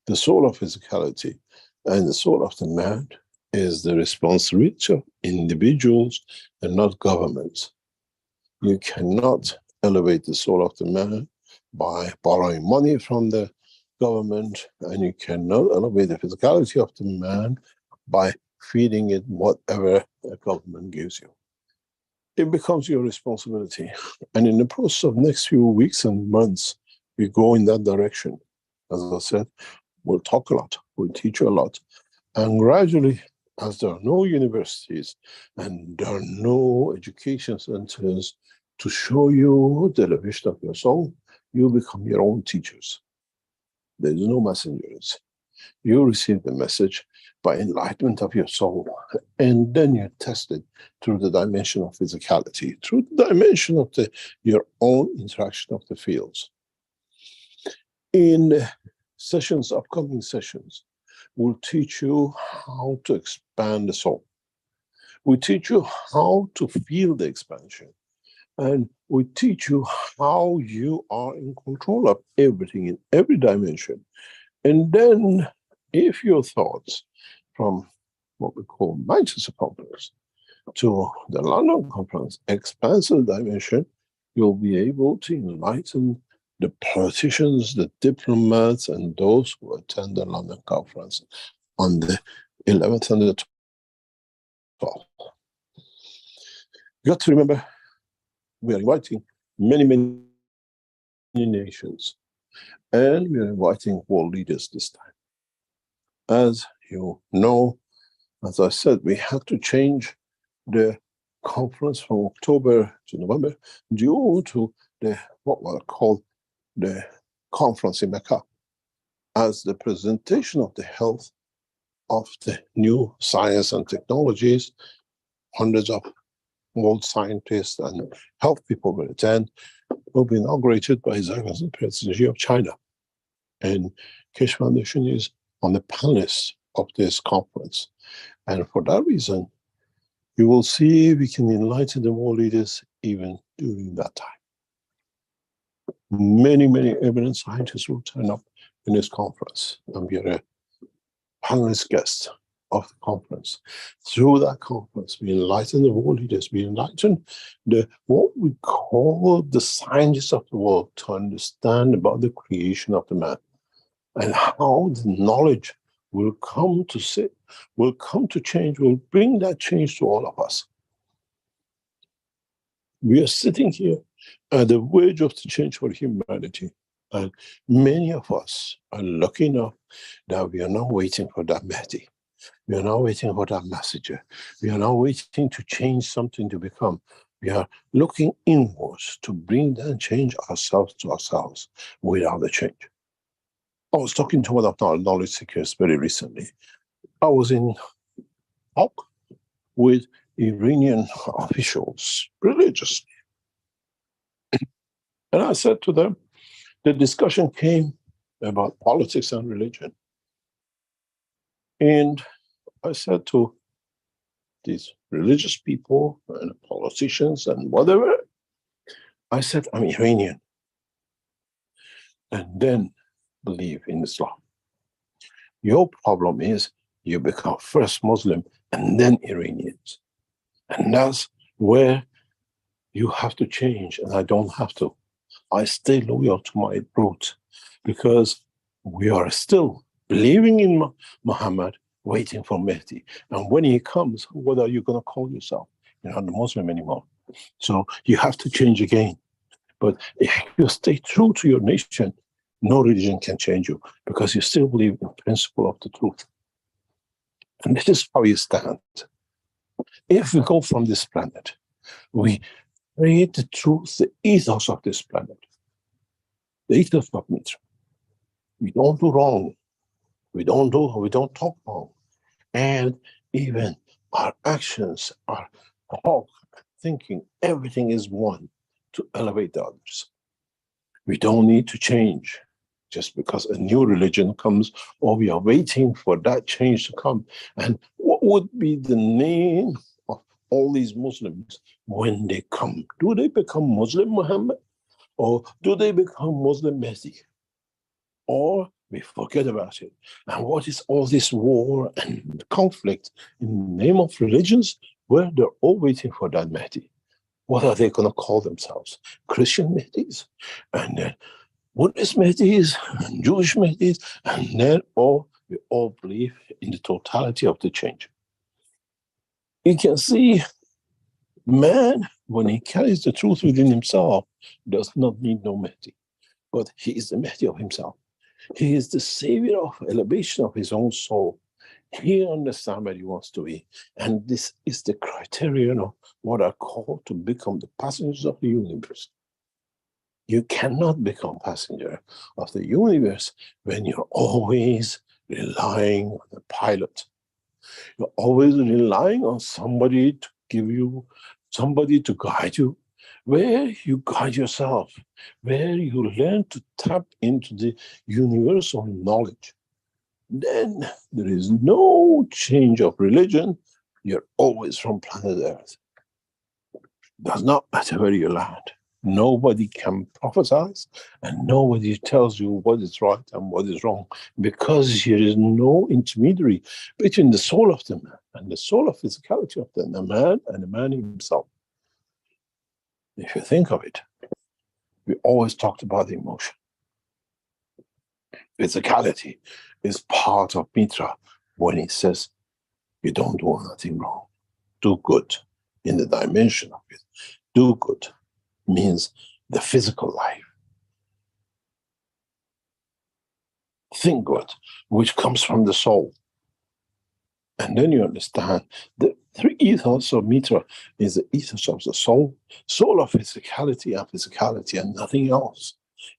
the soul of physicality, and the soul of the man is the responsibility of individuals and not governments. You cannot elevate the soul of the man by borrowing money from the government, and you cannot elevate the physicality of the man by feeding it whatever the government gives you. It becomes your responsibility. And in the process of next few weeks and months, we go in that direction. As I said, we'll talk a lot, we'll teach you a lot. And gradually, as there are no universities and there are no education centers to show you the elevation of your soul, you become your own teachers. There is no messengers. You receive the message by enlightenment of your soul, and then you test it through the dimension of physicality, through the dimension of your own interaction of the fields. In the sessions, upcoming sessions, we'll teach you how to expand the soul. We teach you how to feel the expansion. And we teach you how you are in control of everything in every dimension. And then, if your thoughts from what we call Manchester Conference to the London Conference expansive dimension, you'll be able to enlighten the politicians, the diplomats, and those who attend the London Conference on the 11th and the 12th. You got to remember, we are inviting many, many nations, and we are inviting world leaders this time. As you know, as I said, we had to change the conference from October to November due to what were called the conference in Mecca, as the presentation of the health of the new science and technologies, hundreds of world scientists and health people will attend, will be inaugurated by His Excellency the President Xi of China. And Keshe Foundation is on the panelists of this conference. And for that reason, you will see we can enlighten the world leaders even during that time. Many, many eminent scientists will turn up in this conference and be a panelist guest of the conference. Through that conference, we enlighten the world leaders, we enlighten what we call the scientists of the world to understand about the creation of the man and how the knowledge will come to sit, will come to change, will bring that change to all of us. We are sitting here at the verge of the change for humanity. And many of us are lucky enough that we are not waiting for that Mahdi. We are not waiting for that messenger. We are not waiting to change something to become. We are looking inwards to bring that change ourselves to ourselves without the change. I was talking to one of our knowledge seekers very recently. I was in talk with Iranian officials religiously. And I said to them, the discussion came about politics and religion. And I said to these religious people and politicians and whatever, I said, I'm Iranian. And then believe in Islam. Your problem is you become first Muslim and then Iranians. And that's where you have to change, and I don't have to. I stay loyal to my roots because we are still believing in Muhammad, waiting for Mahdi. And when he comes, what are you going to call yourself? You're not a Muslim anymore. So you have to change again. But if you stay true to your nation, no religion can change you because you still believe in the principle of the truth. And this is how you stand. If we go from this planet, we create the truth, the ethos of this planet, the ethos of Mitra. We don't do wrong. We don't talk wrong. And even our actions, our talk, thinking, everything is one to elevate the others. We don't need to change just because a new religion comes or we are waiting for that change to come. And what would be the name of all these Muslims when they come? Do they become Muslim Muhammad? Or do they become Muslim Mahdi? Or we forget about it. And what is all this war and conflict in the name of religions? Well, they're all waiting for that Mahdi. What are they going to call themselves? Christian Mahdis? And then Buddhist Mahdis? And Jewish Mahdis? And then we all believe in the totality of the change. You can see man, when he carries the truth within himself, does not need no Mahdi. But he is the Mahdi of himself. He is the savior of elevation of his own soul. He understands where he wants to be. And this is the criterion of what are called to become the passengers of the universe. You cannot become passenger of the universe when you're always relying on the pilot. You're always relying on somebody to give you, somebody to guide you. Where you guide yourself, where you learn to tap into the universal knowledge, then there is no change of religion. You're always from planet Earth. Does not matter where you land. Nobody can prophesize and nobody tells you what is right and what is wrong because there is no intermediary between the soul of the man and the soul of physicality of the man and the man himself. If you think of it, we always talked about the emotion. Physicality is part of Mitra when he says, you don't do nothing wrong. Do good in the dimension of it. Do good means the physical life. Think good, which comes from the soul. And then you understand the three ethos of Mitra is the ethos of the soul, soul of physicality and nothing else.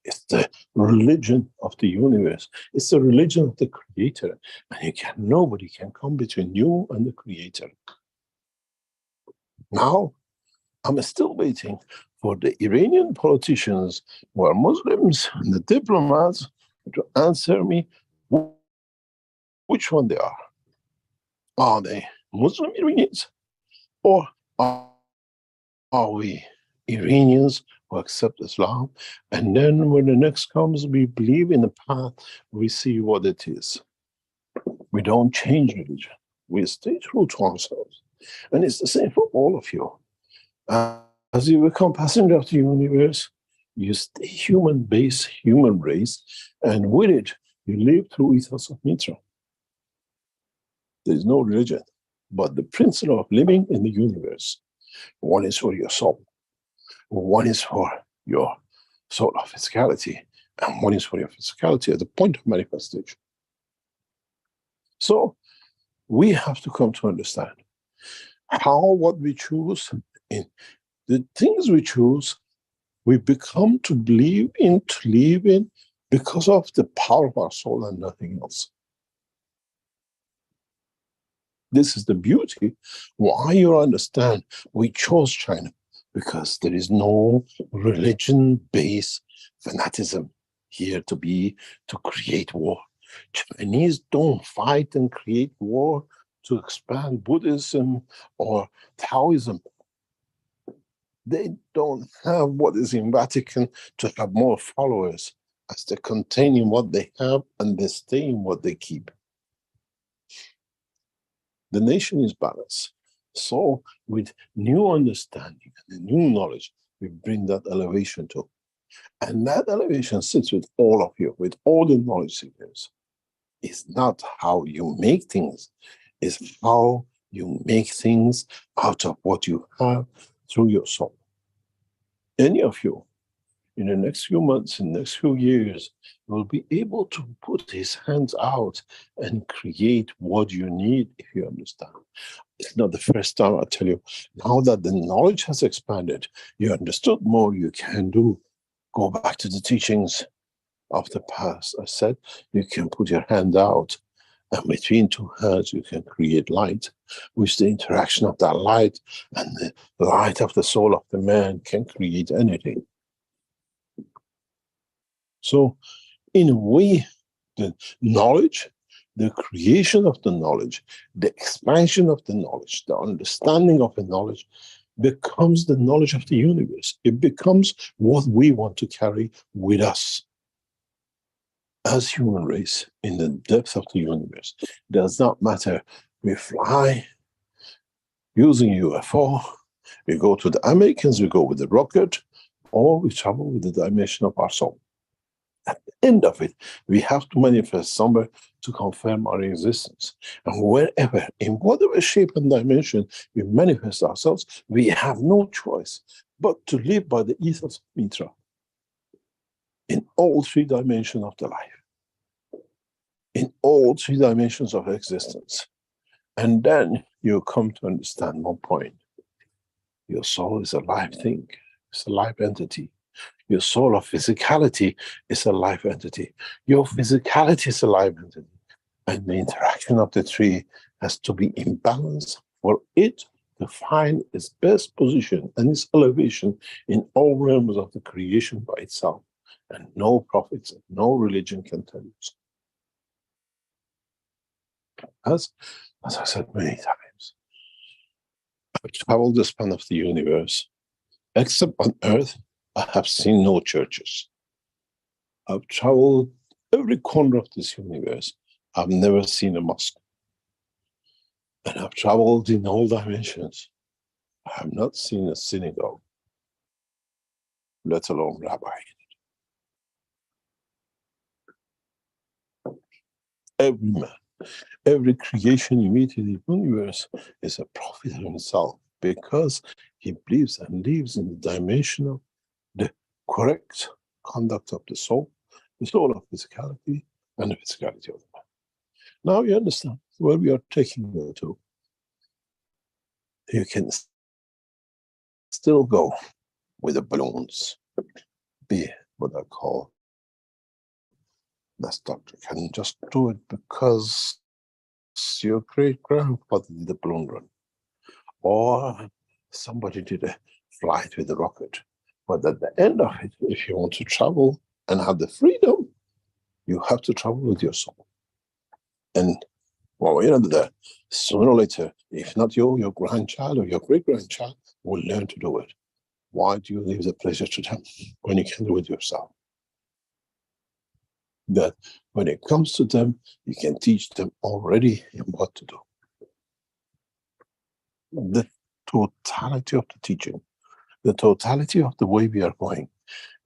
It's the religion of the universe. It's the religion of the Creator. And nobody can come between you and the Creator. Now, I'm still waiting for the Iranian politicians who are Muslims and the diplomats to answer me which one they are. Are they Muslim Iranians, or are we Iranians who accept Islam, and then when the next comes, we believe in the path, we see what it is. We don't change religion. We stay true to ourselves. And it's the same for all of you. As you become passenger of the universe, you stay human base, human race, and with it, you live through ethos of Mitra. There is no religion, but the principle of living in the universe. One is for your soul, one is for your soul of physicality, and one is for your physicality at the point of manifestation. So we have to come to understand how what we choose, in the things we choose, we become to believe in, to live in, because of the power of our soul and nothing else. This is the beauty why you understand we chose China, because there is no religion-based fanaticism here to create war. Chinese don't fight and create war to expand Buddhism or Taoism. They don't have what is in Vatican to have more followers, as they contain in what they have and they stay in what they keep. The nation is balanced. So with new understanding and new knowledge, we bring that elevation to. And that elevation sits with all of you, with all the knowledge seekers. It's not how you make things, it's how you make things out of what you have through your soul. Any of you, in the next few months, in the next few years, will be able to put his hands out and create what you need, if you understand. It's not the first time I tell you, now that the knowledge has expanded, you understood more, you can do. Go back to the teachings of the past. I said, you can put your hand out, and between two hands, you can create light, which the interaction of that light and the light of the soul of the man can create anything. So, in a way, the knowledge, the creation of the knowledge, the expansion of the knowledge, the understanding of the knowledge becomes the knowledge of the universe. It becomes what we want to carry with us as human race in the depth of the universe. It does not matter. We fly using UFO, we go to the Americans, we go with the rocket, or we travel with the dimension of our soul. At the end of it, we have to manifest somewhere to confirm our existence. And wherever, in whatever shape and dimension we manifest ourselves, we have no choice but to live by the ethos of Mitra in all three dimensions of the life, in all three dimensions of existence. And then you come to understand one point. Your soul is a live thing, it's a live entity. Your soul of physicality is a live entity. Your physicality is a live entity. And the interaction of the three has to be in balance for it to find its best position and its elevation in all realms of the creation by itself. And no prophets, no religion can tell you so. As I said many times, I've traveled the span of the universe. Except on Earth, I have seen no churches. I've traveled every corner of this universe. I've never seen a mosque. And I've traveled in all dimensions. I have not seen a synagogue, let alone rabbi. Every man, every creation you meet in the universe is a prophet himself, because he believes and lives in the dimension of the correct conduct of the soul of physicality, and the physicality of the man. Now you understand where we are taking you to. You can still go with the balloons, be what I call that's doctor can just do it because your great grandfather did the balloon run, or somebody did a fly it with the rocket. But at the end of it, if you want to travel and have the freedom, you have to travel with your soul. And well, you know that sooner or later, if not you, your grandchild or your great-grandchild will learn to do it. Why do you leave the pleasure to them when you can do it yourself? That when it comes to them, you can teach them already what to do. The totality of the teaching, the totality of the way we are going.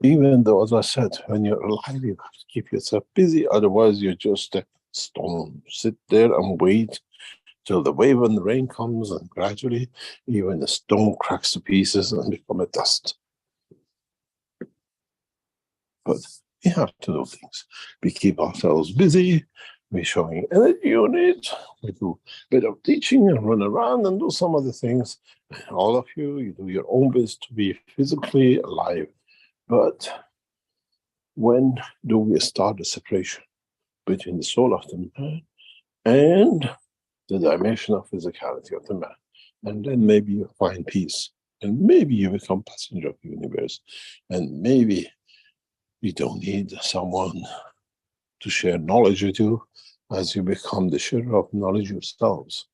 Even though, as I said, when you're alive, you have to keep yourself busy. Otherwise, you're just a stone. Sit there and wait till the wave and the rain comes, and gradually, even the stone cracks to pieces and become a dust. But we have to do things. We keep ourselves busy. We're showing energy unit. We do a bit of teaching and run around and do some other things. All of you, you do your own best to be physically alive. But when do we start the separation between the soul of the man and the dimension of physicality of the man? And then maybe you find peace. And maybe you become passenger of the universe. And maybe you don't need someone to share knowledge with you, as you become the sharer of knowledge yourselves.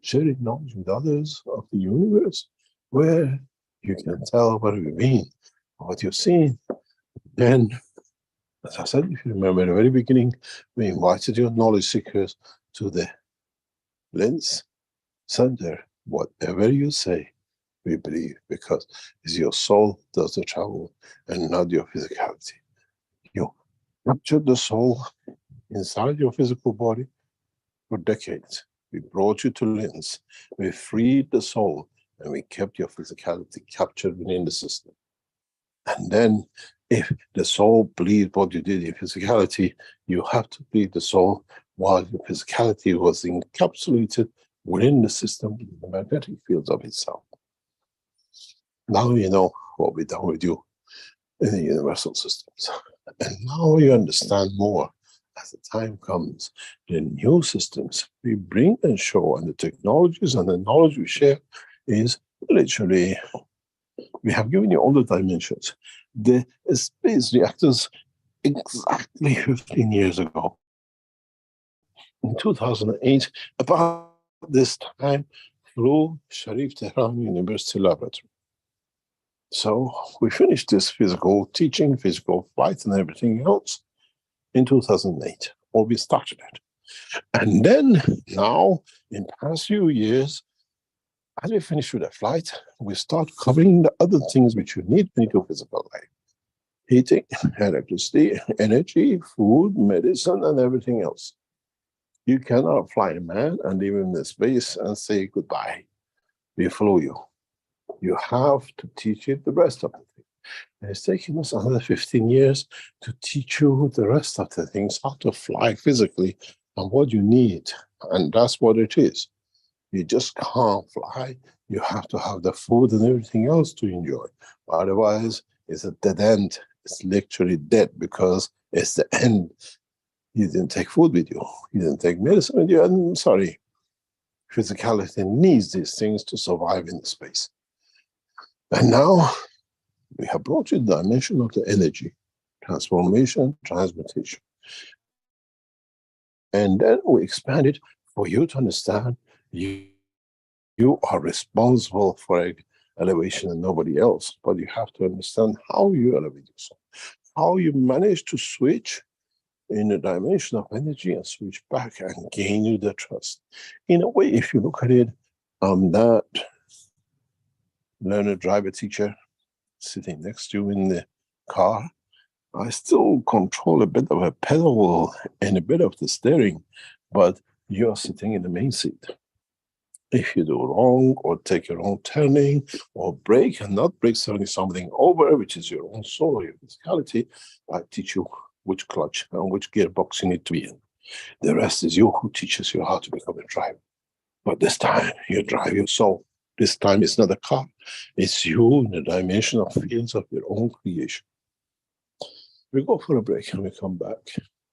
Sharing knowledge with others of the universe, where you can tell what you mean, what you've seen. Then, as I said, if you remember at the very beginning, we invited your knowledge seekers to the lens center. Whatever you say, we believe, because it's your soul does the travel and not your physicality. You captured the soul inside your physical body for decades. We brought you to lens. We freed the soul, and we kept your physicality captured within the system. And then, if the soul believes what you did in physicality, you have to believe the soul while your physicality was encapsulated within the system, the magnetic fields of itself. Now you know what we've done with you in the universal systems. And now you understand more. As the time comes, the new systems we bring and show, and the technologies and the knowledge we share is literally, we have given you all the dimensions. The space reactors exactly 15 years ago, in 2008, about this time, flew Sharif Tehran University Laboratory. So we finished this physical teaching, physical flight and everything else in 2008, or we started it. And then now, in the past few years, as we finish with the flight, we start covering the other things which you need in your physical life. Heating, electricity, energy, food, medicine, and everything else. You cannot fly a man and leave him in space and say goodbye. We follow you. You have to teach it the rest of the thing. And it's taken us another 15 years to teach you the rest of the things, how to fly physically and what you need. And that's what it is. You just can't fly. You have to have the food and everything else to enjoy. Otherwise, it's a dead end. It's literally dead because it's the end. You didn't take food with you. You didn't take medicine with you. I'm sorry. Physicality needs these things to survive in space. And now, we have brought you the dimension of the energy, transformation, transmutation. And then we expand it for you to understand you are responsible for elevation and nobody else, but you have to understand how you elevate yourself, how you manage to switch in the dimension of energy and switch back and gain you the trust. In a way, if you look at it, that learner driver teacher sitting next to you in the car, I still control a bit of a pedal and a bit of the steering, but you're sitting in the main seat. If you do wrong or take your own turning or brake and not brake something over, which is your own soul or your physicality, I teach you which clutch and which gearbox you need to be in. The rest is you who teaches you how to become a driver. But this time you drive your soul. This time it's not a car. It's you in the dimension of fields of your own creation. We go for a break and we come back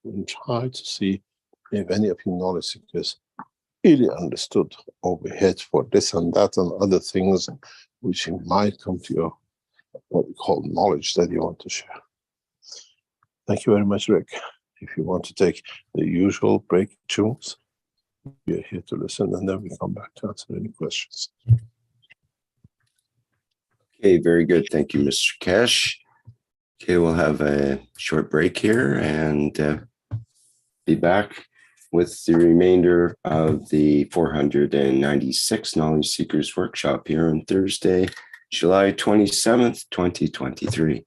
and try to see if any of you knowledge seekers really understood overhead for this and that and other things, which might come to your, what we call knowledge that you want to share. Thank you very much, Rick. If you want to take the usual break tunes, we are here to listen, and then we come back to answer any questions. Okay, very good. Thank you, Mr. Keshe. Okay, we'll have a short break here and be back with the remainder of the 496 Knowledge Seekers Workshop here on Thursday, July 27th, 2023.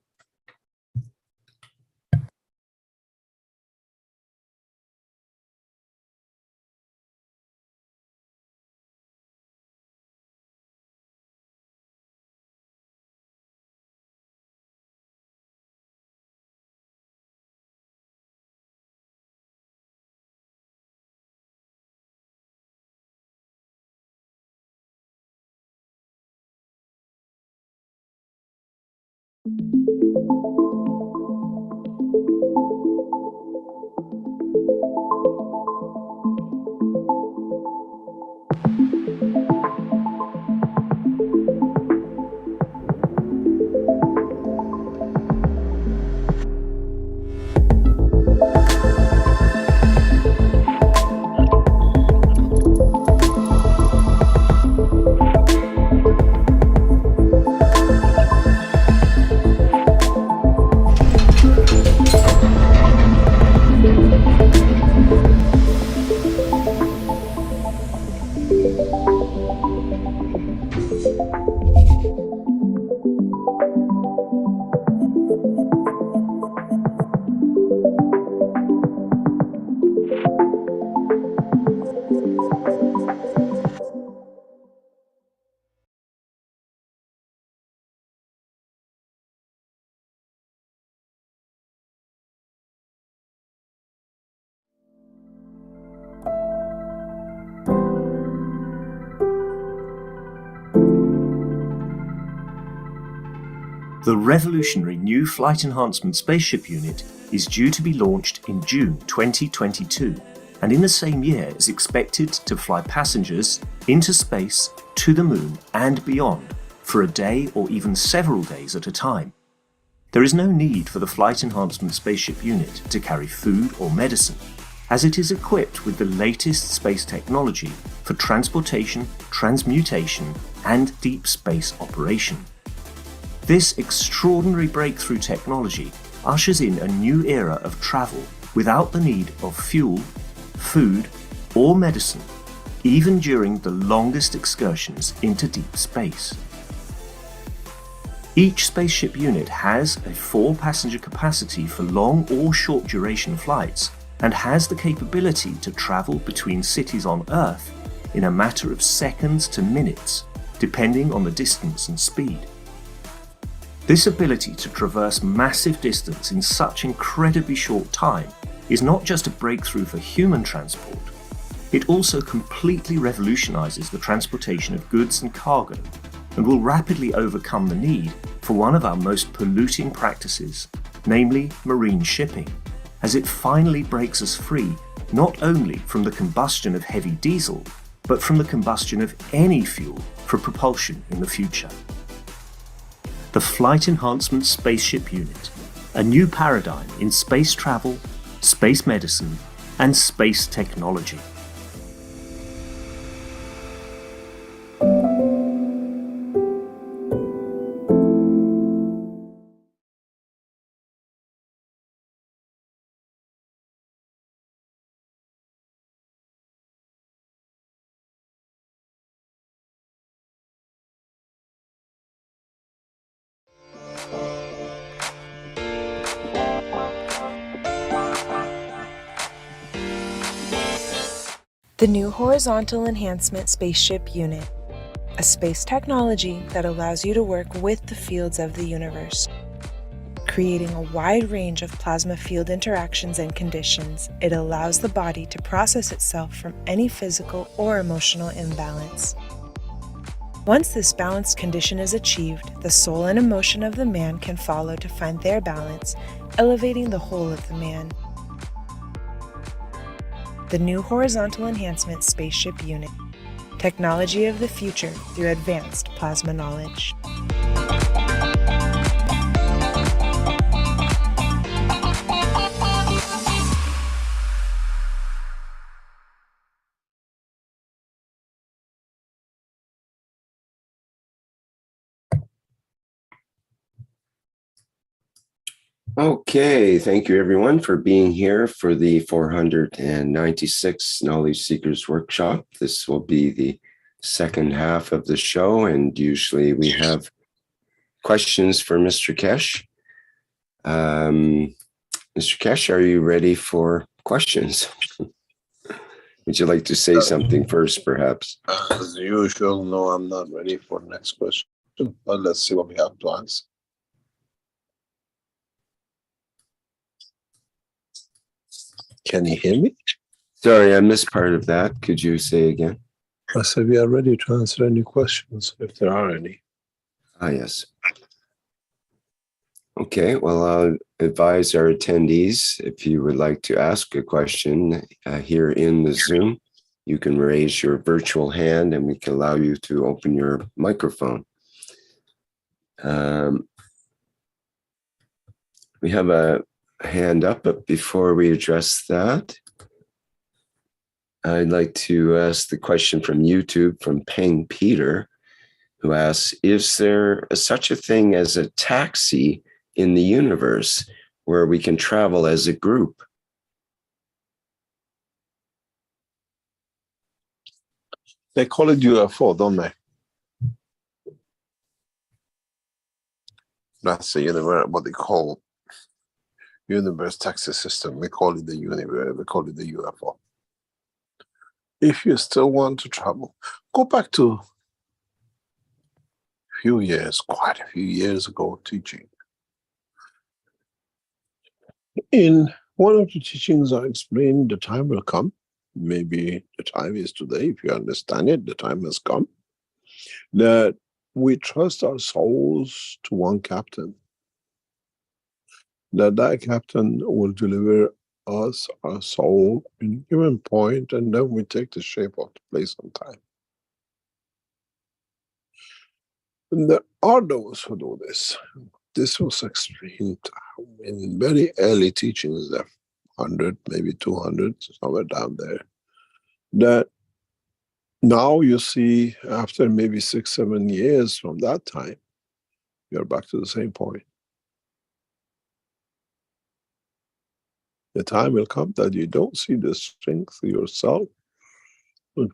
The revolutionary new Flight Enhancement Spaceship Unit is due to be launched in June 2022, and in the same year is expected to fly passengers into space, to the moon and beyond for a day or even several days at a time. There is no need for the Flight Enhancement Spaceship Unit to carry food or medicine, as it is equipped with the latest space technology for transportation, transmutation and deep space operation. This extraordinary breakthrough technology ushers in a new era of travel without the need of fuel, food, or medicine, even during the longest excursions into deep space. Each spaceship unit has a 4-passenger capacity for long or short duration flights and has the capability to travel between cities on Earth in a matter of seconds to minutes, depending on the distance and speed. This ability to traverse massive distance in such incredibly short time is not just a breakthrough for human transport, it also completely revolutionizes the transportation of goods and cargo and will rapidly overcome the need for one of our most polluting practices, namely marine shipping, as it finally breaks us free not only from the combustion of heavy diesel, but from the combustion of any fuel for propulsion in the future. The Flight Enhancement Spaceship Unit, a new paradigm in space travel, space medicine, and space technology. The new Horizontal Enhancement Spaceship Unit, a space technology that allows you to work with the fields of the universe. Creating a wide range of plasma field interactions and conditions, it allows the body to process itself from any physical or emotional imbalance. Once this balanced condition is achieved, the soul and emotion of the man can follow to find their balance, elevating the whole of the man. the new horizontal enhancement spaceship unit. Technology of the future through advanced plasma knowledge. Okay, thank you everyone for being here for the 496 Knowledge Seekers Workshop. This will be the second half of the show, and usually we have questions for Mr. Keshe. Mr. Keshe, are you ready for questions? Would you like to say something first, perhaps? As usual, no, I'm not ready for the next question, but let's see what we have to answer. Can you hear me? Sorry, I missed part of that. Could you say again? I said we are ready to answer any questions, if there are any. Ah, yes. Okay, well, I'll advise our attendees, if you would like to ask a question here in the Zoom, you can raise your virtual hand and we can allow you to open your microphone. We have a hand up, but before we address that, I'd like to ask the question from YouTube from Peng Peter, who asks, is there such a thing as a taxi in the universe where we can travel as a group? They call it UFO, don't they? That's the universe, what they call universe taxi system. We call it the universe, we call it the UFO. If you still want to travel, go back to a few years, quite a few years ago, teaching. In one of the teachings, I explained the time will come. Maybe the time is today. If you understand it, the time has come. That we trust our souls to one captain. That captain will deliver us our soul in a given point, and then we take the shape of the place and time. And there are those who do this. This was explained in very early teachings, there 100, maybe 200, somewhere down there. That now you see, after maybe 6, 7 years from that time, you're back to the same point. The time will come that you don't see the strength yourself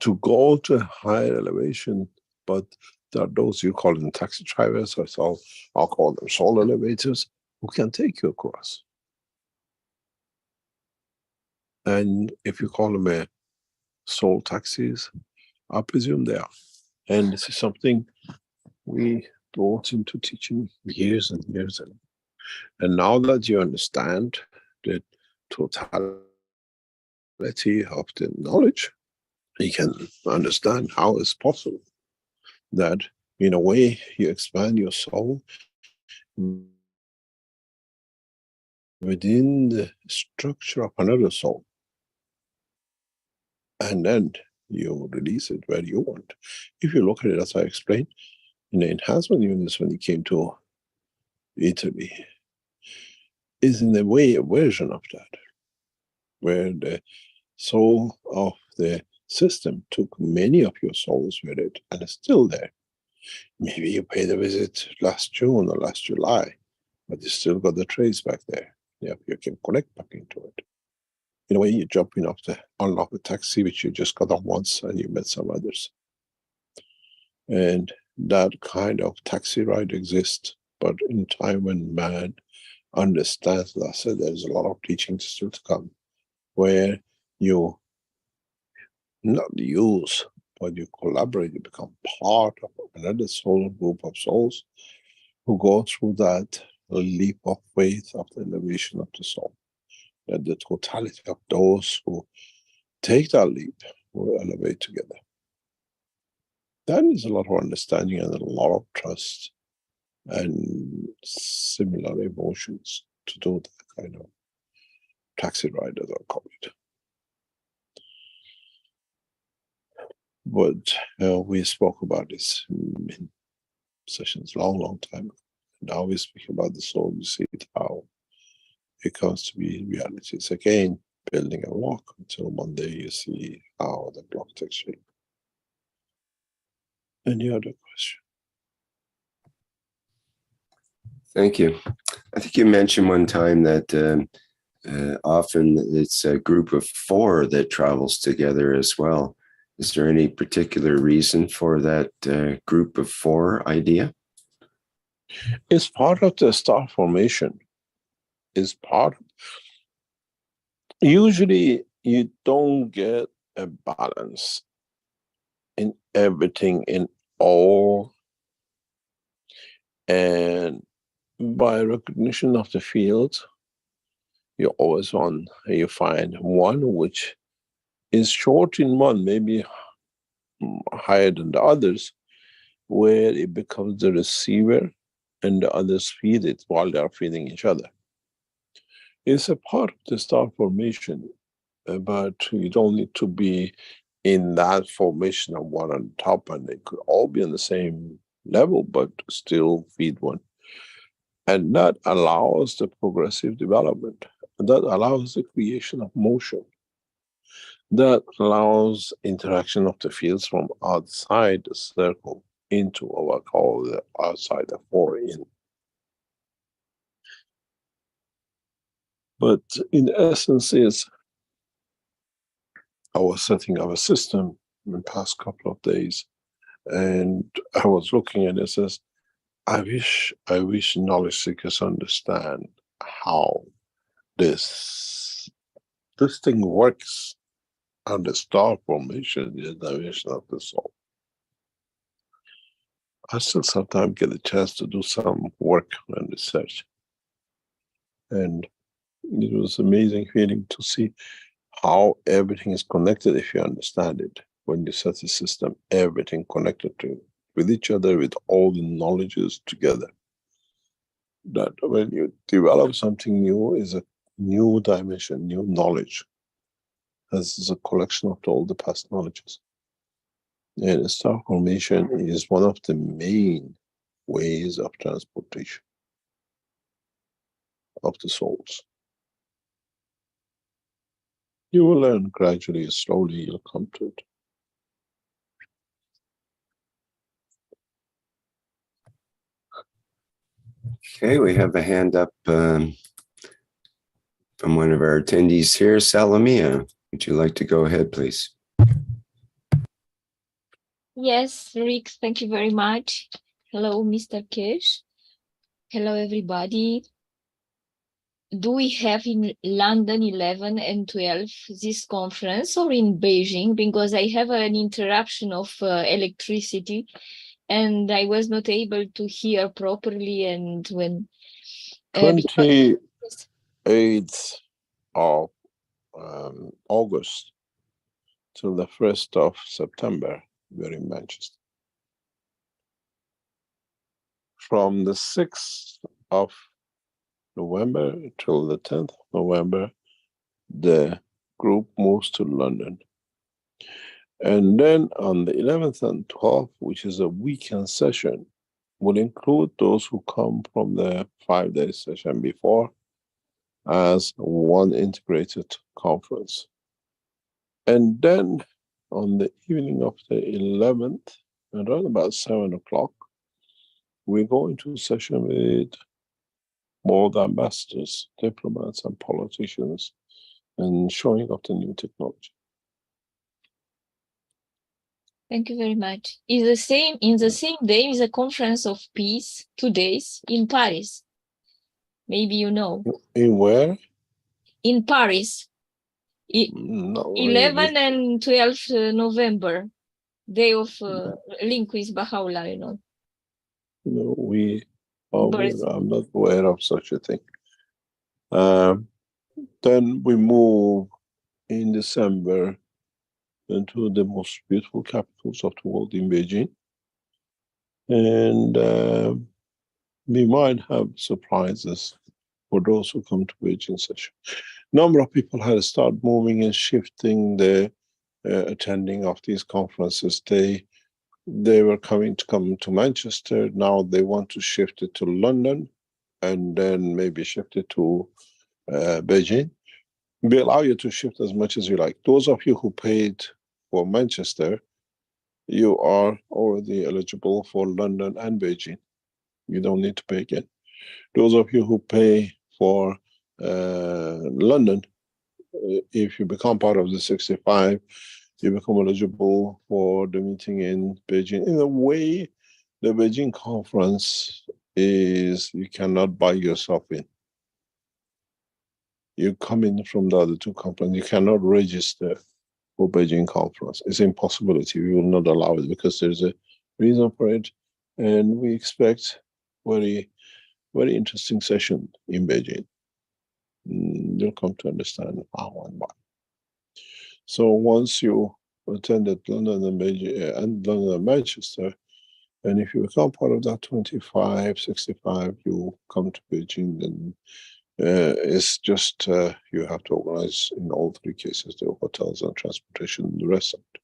to go to a higher elevation, but there are those, you call them taxi drivers, or so I'll call them soul elevators, who can take you across. And if you call them a soul taxis, I presume they are. And this is something we brought into teaching years and years ago. And now that you understand the totality of the knowledge, you can understand how it's possible that in a way you expand your soul within the structure of another soul, and then you release it where you want. If you look at it, as I explained, in the enhancement units when he came to Italy, is in a way a version of that, where the soul of the system took many of your souls with it and is still there. Maybe you paid a visit last June or last July, but you still got the trace back there. Yeah, you can connect back into it. In a way, you're jumping off the unlocked taxi, which you just got on once and you met some others. And that kind of taxi ride exists, but in time when man understands that, I said there's a lot of teaching still to come, where you not use, but you collaborate, you become part of another soul group of souls who go through that leap of faith of the elevation of the soul. That the totality of those who take that leap will elevate together. That is a lot of understanding and a lot of trust and similar emotions to do that kind of taxi ride, as I call it. But we spoke about this in sessions long time ago. Now we speak about the soul, you see it, how it comes to be reality. It's again building a block until one day you see how the block takes shape. Any other question? Thank you. I think you mentioned one time that often it's a group of 4 that travels together as well. Is there any particular reason for that group of 4 idea? It's part of the star formation. It's part. Usually you don't get a balance in everything in all, and by recognition of the field, you always want, you find one which is short in one, maybe higher than the others, where it becomes the receiver and the others feed it while they are feeding each other. It's a part of the star formation, but you don't need to be in that formation of one on top, and they could all be on the same level, but still feed one. And that allows the progressive development. That allows the creation of motion. That allows interaction of the fields from outside the circle into what I call the outside the 4 in. But in essence is, I was setting up a system in the past couple of days, and I was looking at it and says, I wish knowledge seekers understand how this thing works on the star formation, the dimension of the soul. I still sometimes get a chance to do some work and research. And it was amazing feeling to see how everything is connected if you understand it. When you set a system, everything connected with each other, with all the knowledges together. That when you develop something new, is a new dimension, new knowledge. This is a collection of all the past knowledges. And star formation is one of the main ways of transportation of the souls. You will learn gradually, slowly, you'll come to it. Okay, we have a hand up from one of our attendees here. Salamia, would you like to go ahead, please? Yes, Rick, thank you very much. Hello, Mr. Keshe. Hello, everybody. Do we have in London 11 and 12 this conference, or in Beijing? Because I have an interruption of electricity and I was not able to hear properly. And when 28th of August till the 1st of September, we're in Manchester. From the 6th of November till the 10th of November, the group moves to London. And then on the 11th and 12th, which is a weekend session, will include those who come from the 5-day session before as one integrated conference. And then on the evening of the 11th, around about 7 o'clock, we go into a session with board ambassadors, diplomats, and politicians, and showing of the new technology. Thank you very much. In the same day is a conference of peace, 2 days in Paris. Maybe you know. In where? In Paris. No, 11 really. and 12 November, day of link with Baha'u'llah, you know. No, Birth. I'm not aware of such a thing. Then we move in December into the most beautiful capitals of the world in Beijing. And we might have surprises for those who come to Beijing session. Number of people had to start moving and shifting the attending of these conferences. They were come to Manchester. Now they want to shift it to London, and then maybe shift it to Beijing. We allow you to shift as much as you like. Those of you who paid for Manchester, you are already eligible for London and Beijing. You don't need to pay again. Those of you who pay for London, if you become part of the 65, you become eligible for the meeting in Beijing. In a way, the Beijing conference is, you cannot buy yourself in. You come in from the other two conferences, you cannot register for Beijing conference. It's an impossibility. We will not allow it because there's a reason for it. And we expect very, very interesting session in Beijing. You'll come to understand how and why. So once you attended London and Beijing and London and Manchester, and if you become part of that 25, 65, you come to Beijing, then it's just you have to organize in all three cases the hotels and transportation and the rest of it.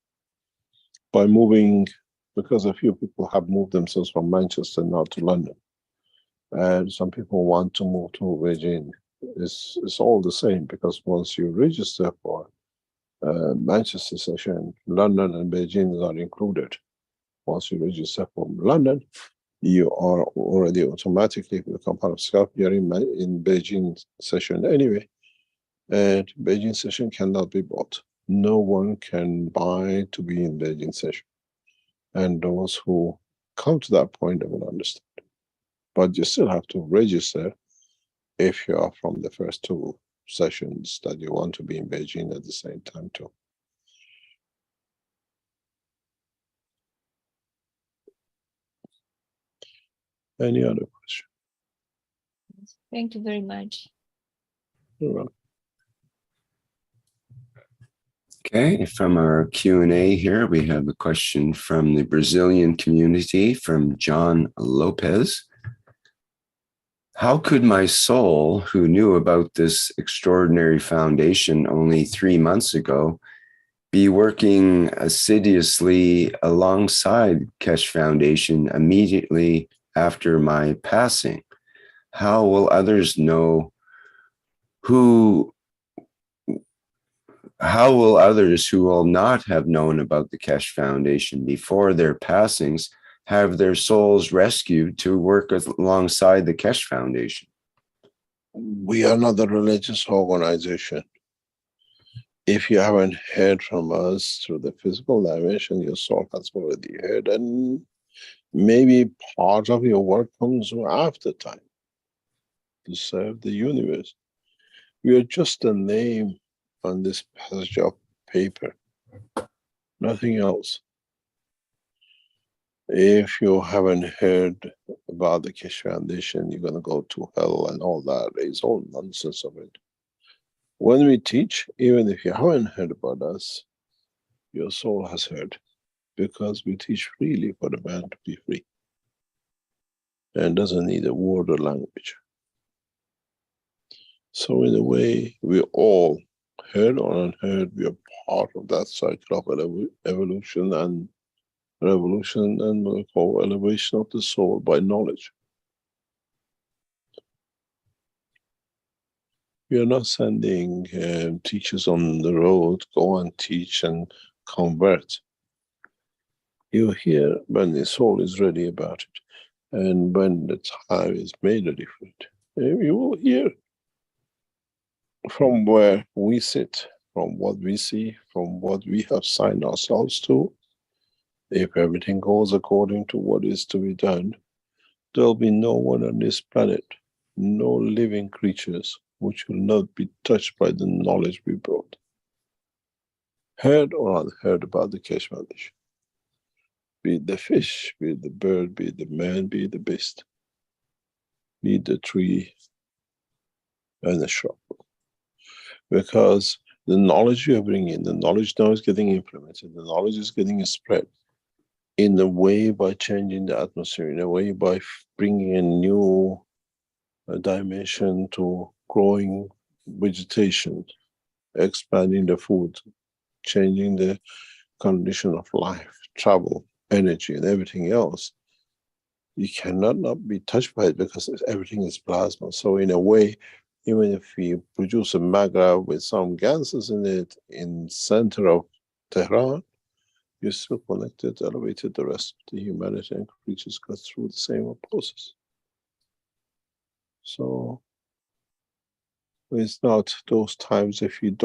By moving, because a few people have moved themselves from Manchester now to London, and some people want to move to Beijing. It's all the same, because once you register for Manchester session, London and Beijing are included. Once you register for London, you are already automatically become part of SCAP. You're in Beijing session anyway, and Beijing session cannot be bought. No one can buy to be in Beijing session. And those who come to that point, they will understand. But you still have to register if you are from the first two sessions that you want to be in Beijing at the same time too. Any other question? Thank you very much. You're welcome. Okay, from our Q&A here, we have a question from the Brazilian community from John Lopez. How could my soul, who knew about this extraordinary foundation only 3 months ago, be working assiduously alongside Keshe Foundation immediately after my passing? How will others know who will not have known about the Keshe Foundation before their passings have their souls rescued to work alongside the Keshe Foundation? We are not a religious organization. If you haven't heard from us through the physical dimension, your soul has already heard, and maybe part of your work comes after time to serve the universe. We are just a name on this passage of paper, nothing else. If you haven't heard about the Keshe Foundation, you're going to go to hell and all that. It's all nonsense of it. When we teach, even if you haven't heard about us, your soul has heard, because we teach freely for the man to be free, and doesn't need a word or language. So in a way, we all, heard or unheard, we are part of that cycle of evolution and revolution, and what we call elevation of the soul by knowledge. We are not sending teachers on the road, go and teach and convert. You hear when the soul is ready about it, and when the time is made a difference, you will hear from where we sit, from what we see, from what we have signed ourselves to. If everything goes according to what is to be done, there'll be no one on this planet, no living creatures, which will not be touched by the knowledge we brought. Heard or unheard about the Keshe Foundation. Be it the fish, be it the bird, be it the man, be it the beast, be it the tree and the shrub. Because the knowledge you are bringing, the knowledge now is getting implemented, the knowledge is getting spread in a way by changing the atmosphere, in a way by bringing a new dimension to growing vegetation, expanding the food changing the condition of life, travel, energy, and everything else, you cannot not be touched by it because everything is plasma. So in a way, even if you produce a Magrav with some Ganses in it in center of Tehran, you're still connected, elevated. The rest of the humanity and creatures go through the same process. So it's not those times, if you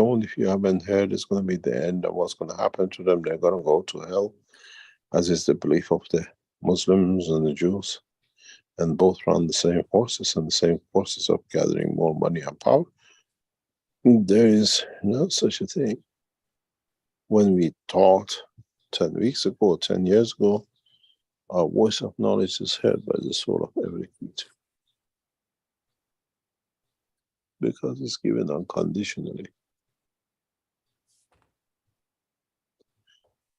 haven't heard, it's going to be the end of what's going to happen to them. They're going to go to hell, as is the belief of the Muslims and the Jews. And both run the same forces, and the same forces of gathering more money and power. There is no such a thing. When we taught 10 weeks ago, 10 years ago, our voice of knowledge is heard by the soul of every creature. Because it's given unconditionally.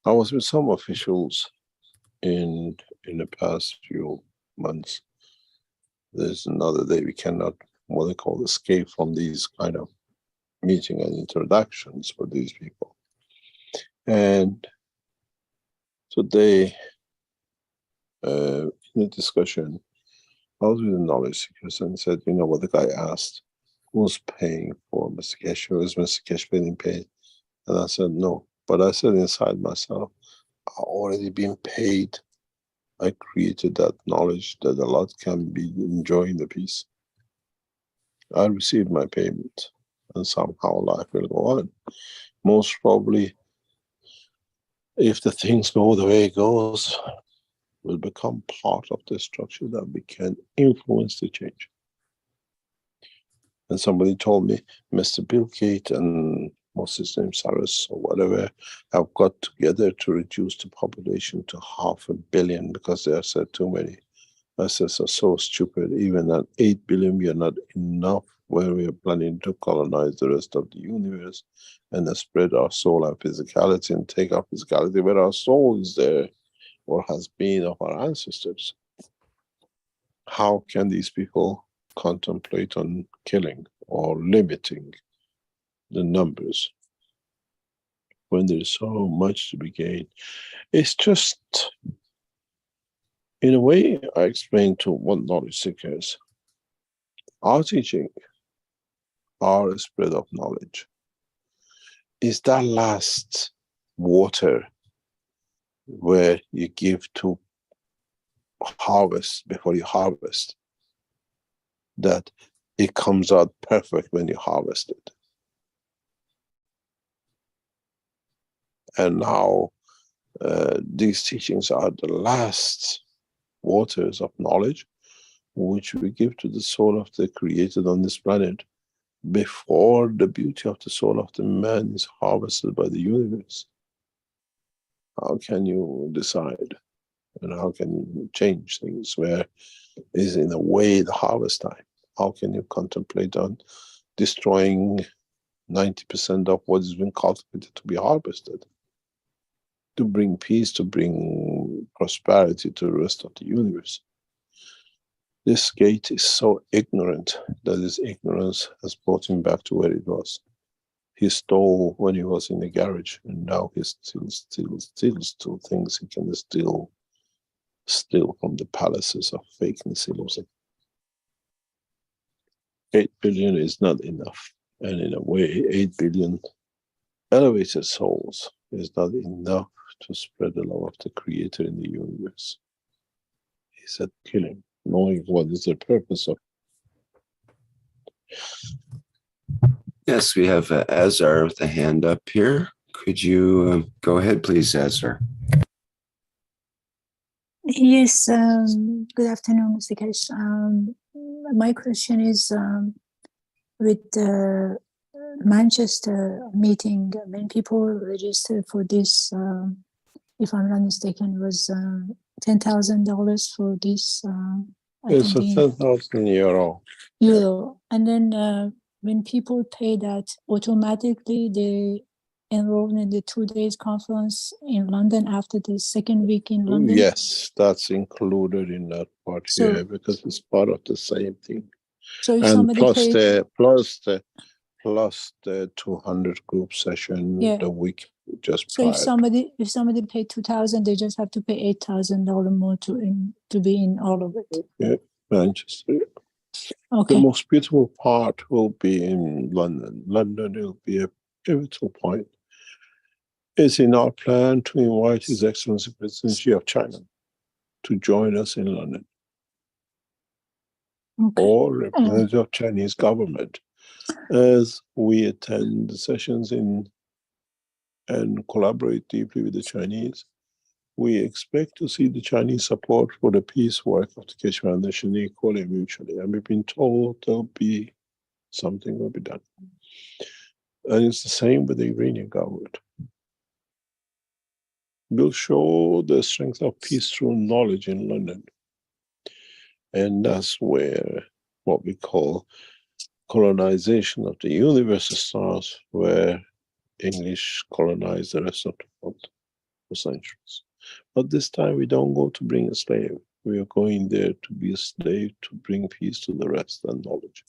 I was with some officials in the past few months. There's another day we cannot, what they call, escape from these kind of meeting and introductions for these people. And today, in the discussion, I was with the knowledge seekers and said, you know what, the guy asked, who's paying for Mr. Keshe? Is Mr. Keshe being paid? And I said, no. But I said inside myself, I've already been paid. I created that knowledge that a lot can be enjoying the peace. I received my payment, and somehow life will go on. Most probably, if the things go the way it goes, will become part of the structure that we can influence the change. And somebody told me, Mr. Bill Gates and what's his name, Saras or whatever, have got together to reduce the population to 500 million because they have said too many. I said, so stupid. Even at 8 billion, we are not enough where we are planning to colonize the rest of the universe and spread our soul and physicality and take our physicality where our soul is there or has been of our ancestors. How can these people contemplate on killing or limiting the numbers when there's so much to be gained? It's just, in a way, I explained to one knowledge seekers, our teaching, our spread of knowledge, is that last water where you give to harvest before you harvest, that it comes out perfect when you harvest it. And now these teachings are the last waters of knowledge which we give to the soul of the created on this planet before the beauty of the soul of the man is harvested by the universe. How can you decide? And how can you change things where is in a way the harvest time? How can you contemplate on destroying 90% of what has been cultivated to be harvested? To bring peace, to bring prosperity to the rest of the universe. This gate is so ignorant that his ignorance has brought him back to where it was. He stole when he was in the garage, and now he still steals things he can steal from the palaces of fakeness illusion. 8 billion is not enough, and in a way 8 billion elevated souls is not enough to spread the love of the creator in the universe. He said killing, knowing what is the purpose of. Yes, we have Azar with a hand up here. Could you go ahead, please, Azar? Yes, good afternoon, Mr. Keshe. My question is with the Manchester meeting, when people registered for this, if I'm not mistaken, it was $10,000 for this. It's a 10,000 euro. Euro. And then when people pay that, automatically they enroll in the 2 days conference in London after the second week in London? Yes, that's included in that part here because it's part of the same thing. So if and somebody plus the 200 group session the week just So prior. if somebody paid $2,000, they just have to pay $8,000 more to be in all of it. Yeah, Manchester. Okay. The most beautiful part will be in London. London will be a pivotal point. It's in our plan to invite His Excellency President Xi of China to join us in London. Okay. Or representative of Chinese government as we attend the sessions and collaborate deeply with the Chinese. We expect to see the Chinese support for the peace work of the Keshe Foundation equally and mutually. And we've been told something will be done. And it's the same with the Iranian government. We'll show the strength of peace through knowledge in London. And that's where what we call colonization of the universe starts, where English colonized the rest of the world for centuries. But this time we don't go to bring a slave. We are going there to be a slave to bring peace to the rest and knowledge.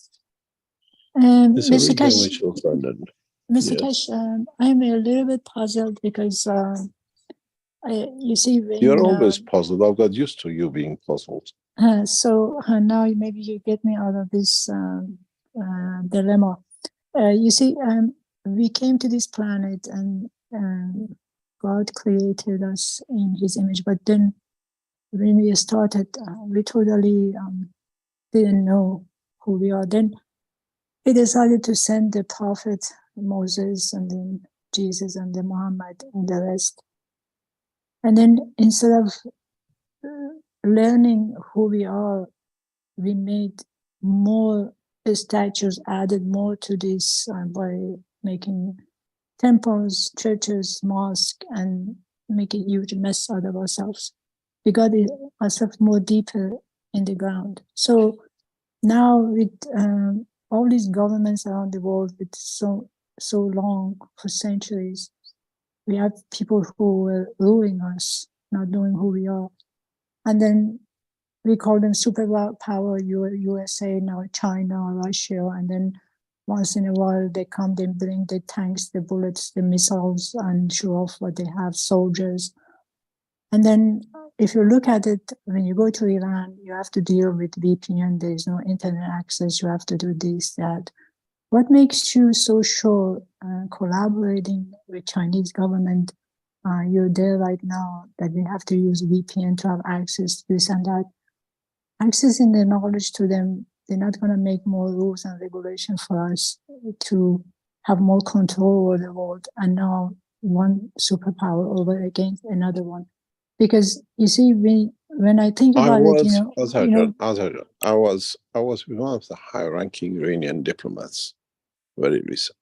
It's Mr. a Keshe, region of London. Mr. Yes. Keshe, I'm a little bit puzzled because you see when You're always puzzled. I've got used to you being puzzled. so now maybe you get me out of this dilemma. You see, we came to this planet and God created us in His image, but then when we started, we totally didn't know who we are. Then He decided to send the prophet Moses and then Jesus and then Muhammad and the rest. And then instead of learning who we are, we made more statues, added more to this by making temples, churches, mosques, and make a huge mess out of ourselves. We got ourselves more deeper in the ground. So now with all these governments around the world, with so long, for centuries, we have people who were ruling us, not knowing who we are. And then we call them superpower, USA, now China, Russia, and then once in a while they come, they bring the tanks, the bullets, the missiles, and show off what they have, soldiers. And then if you look at it, when you go to Iran, you have to deal with VPN, there is no internet access, you have to do this, that. What makes you so sure collaborating with Chinese government, you're there right now, that we have to use VPN to have access to this and that? Accessing the knowledge to them, they're not going to make more rules and regulations for us to have more control over the world, and now one superpower over against another one. Because you see, when I think about I was with one of the high-ranking Iranian diplomats very recent,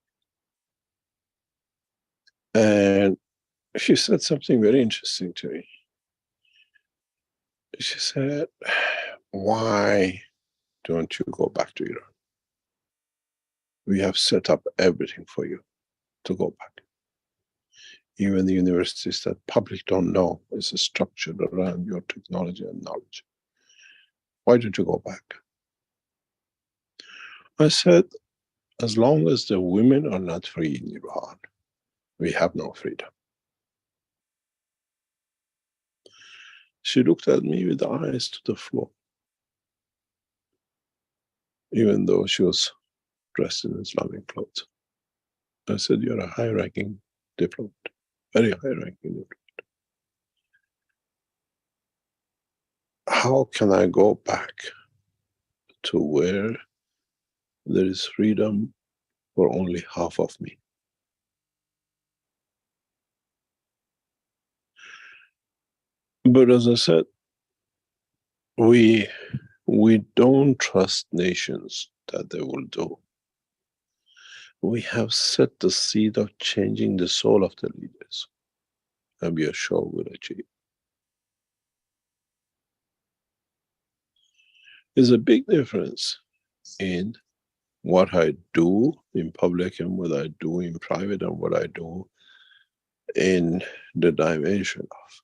and she said something very interesting to me. She said, "Why don't you go back to Iran? We have set up everything for you to go back. Even the universities that public don't know is structured around your technology and knowledge. Why don't you go back?" I said, as long as the women are not free in Iran, we have no freedom. She looked at me with eyes to the floor, even though she was dressed in Islamic clothes. I said, "You're a high-ranking diplomat, very high-ranking diplomat. How can I go back to where there is freedom for only half of me?" But as I said, we don't trust nations that they will do. We have set the seed of changing the soul of the leaders, and we are sure we'll achieve. There's a big difference in what I do in public and what I do in private and what I do in the dimension of.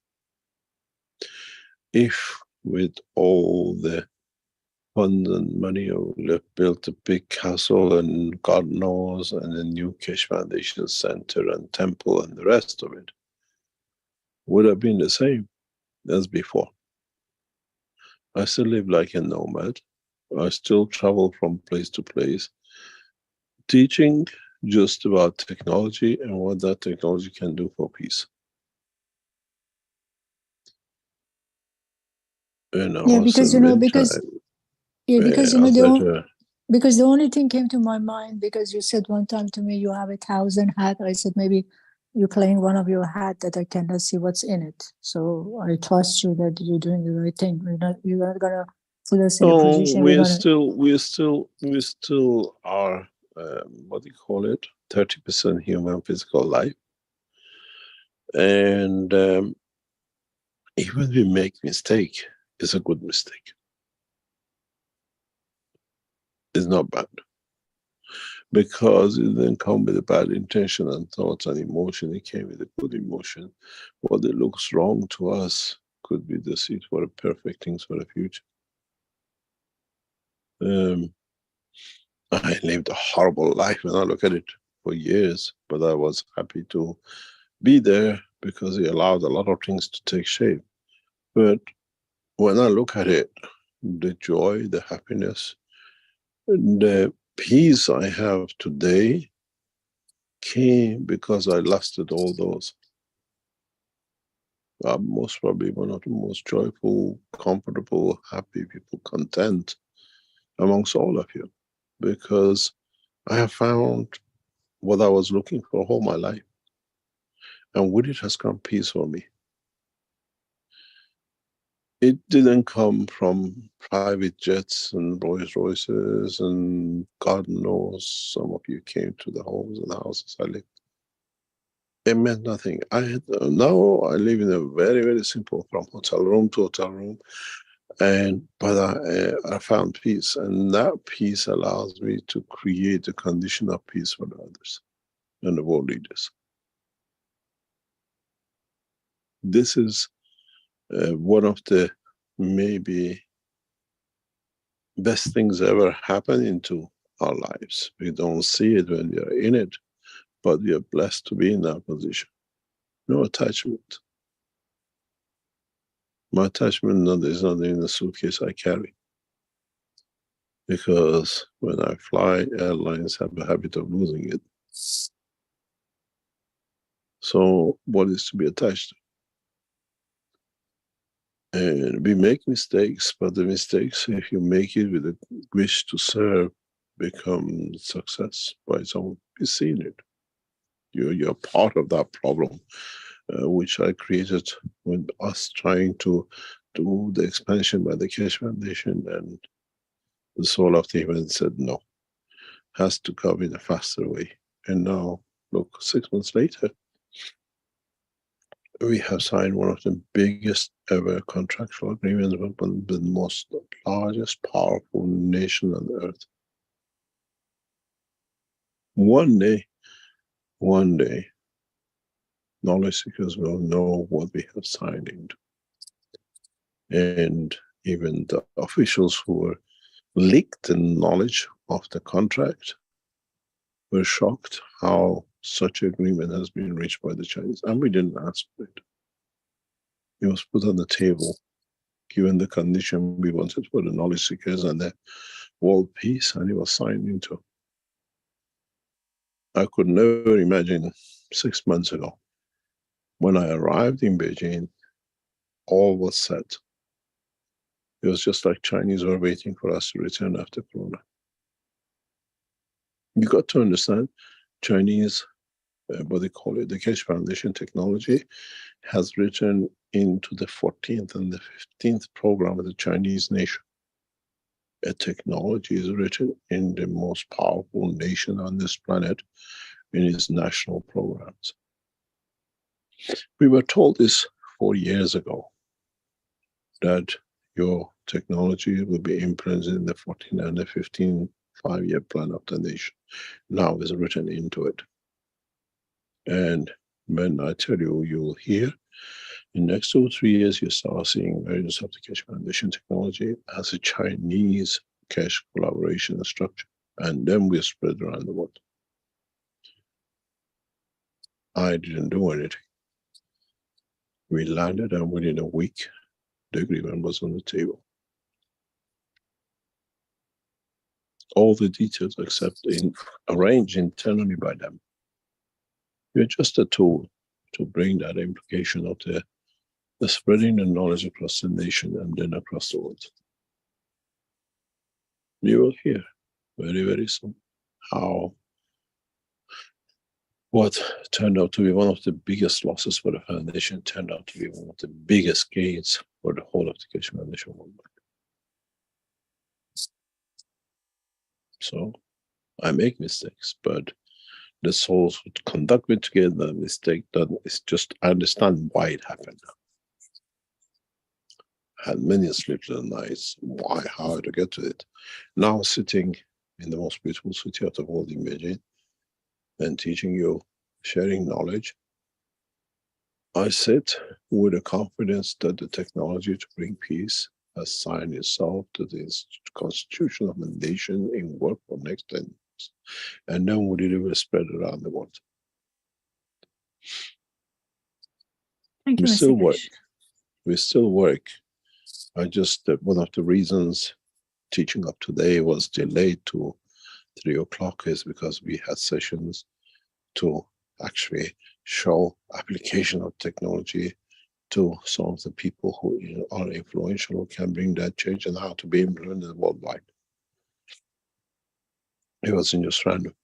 If with all the funds and money, I would have built a big castle and God knows, and a new Keshe Foundation Center and temple and the rest of it. Would have been the same as before. I still live like a nomad. I still travel from place to place, teaching just about technology and what that technology can do for peace. And Yeah, also because because because the only thing came to my mind, because you said one time to me you have 1,000 hats. I said maybe you're playing one of your hats that I cannot see what's in it. So I trust you that you're doing the right thing. You're not gonna put us in a position. we still are, what do you call it? 30% human physical life. And even we make mistake, it's a good mistake. It's not bad. Because it didn't come with a bad intention and thoughts and emotion, it came with a good emotion. What it looks wrong to us could be the seed for perfect things for the future. I lived a horrible life when I look at it for years, but I was happy to be there because it allowed a lot of things to take shape. But when I look at it, the joy, the happiness, the peace I have today came because I lasted all those. I'm most probably one of the most joyful, comfortable, happy people, content amongst all of you, because I have found what I was looking for all my life. And with it has come peace for me. It didn't come from private jets and Rolls Royces and God knows some of you came to the homes and houses I lived. It meant nothing. Now I live in a very, very simple, from hotel room to hotel room. But I found peace, and that peace allows me to create a condition of peace for the others and the world leaders. This is one of the maybe best things ever happen into our lives. We don't see it when we are in it, but we are blessed to be in that position. No attachment. My attachment is not in the suitcase I carry. Because when I fly, airlines have a habit of losing it. So what is to be attached to? And we make mistakes, but the mistakes, if you make it with a wish to serve, become success by its own. You've seen it. You're part of that problem, which I created with us trying to do the expansion by the Keshe Foundation, and the soul of the event said no, has to come in a faster way. And now, look, 6 months later, we have signed one of the biggest ever contractual agreements with the most largest, powerful nation on earth. One day, knowledge seekers will know what we have signed into. And even the officials who were leaked the knowledge of the contract were shocked how such agreement has been reached by the Chinese. And we didn't ask for it. It was put on the table, given the condition we wanted for the knowledge seekers and the world peace, and it was signed into. I could never imagine 6 months ago, when I arrived in Beijing, all was set. It was just like Chinese were waiting for us to return after Corona. You got to understand, Chinese, what they call it, the Keshe Foundation technology, has written into the 14th and the 15th program of the Chinese nation. A technology is written in the most powerful nation on this planet in its national programs. We were told this 4 years ago, that your technology will be implemented in the 14 and the 15 5-year plan of the nation. Now is written into it. And when I tell you, you will hear In the next 2 or 3 years, you start seeing emergence of the Keshe Foundation technology as a Chinese cash collaboration structure, and then we spread around the world. I didn't do anything. We landed, and within a week, the agreement was on the table. All the details arranged internally by them. We're just a tool to bring that implication of the spreading the knowledge across the nation and then across the world. You will hear very, very soon how what turned out to be one of the biggest losses for the foundation turned out to be one of the biggest gains for the whole of the Keshe Foundation worldwide. So I make mistakes, but the souls who conduct me together the mistake done is just I understand why it happened. I had many sleepless nights, why, how to get to it. Now sitting in the most beautiful city of the world in Beijing and teaching you, sharing knowledge, I sit with a confidence that the technology to bring peace has signed itself to this constitution of a nation in work for next 10 years. And then we deliver spread around the world. Thank you, We Mr. still work. Keshe. We still work. I just, one of the reasons teaching up today was delayed to 3 o'clock is because we had sessions to actually show application of technology to some of the people who are influential, who can bring that change and how to be implemented worldwide. It wasn't just random.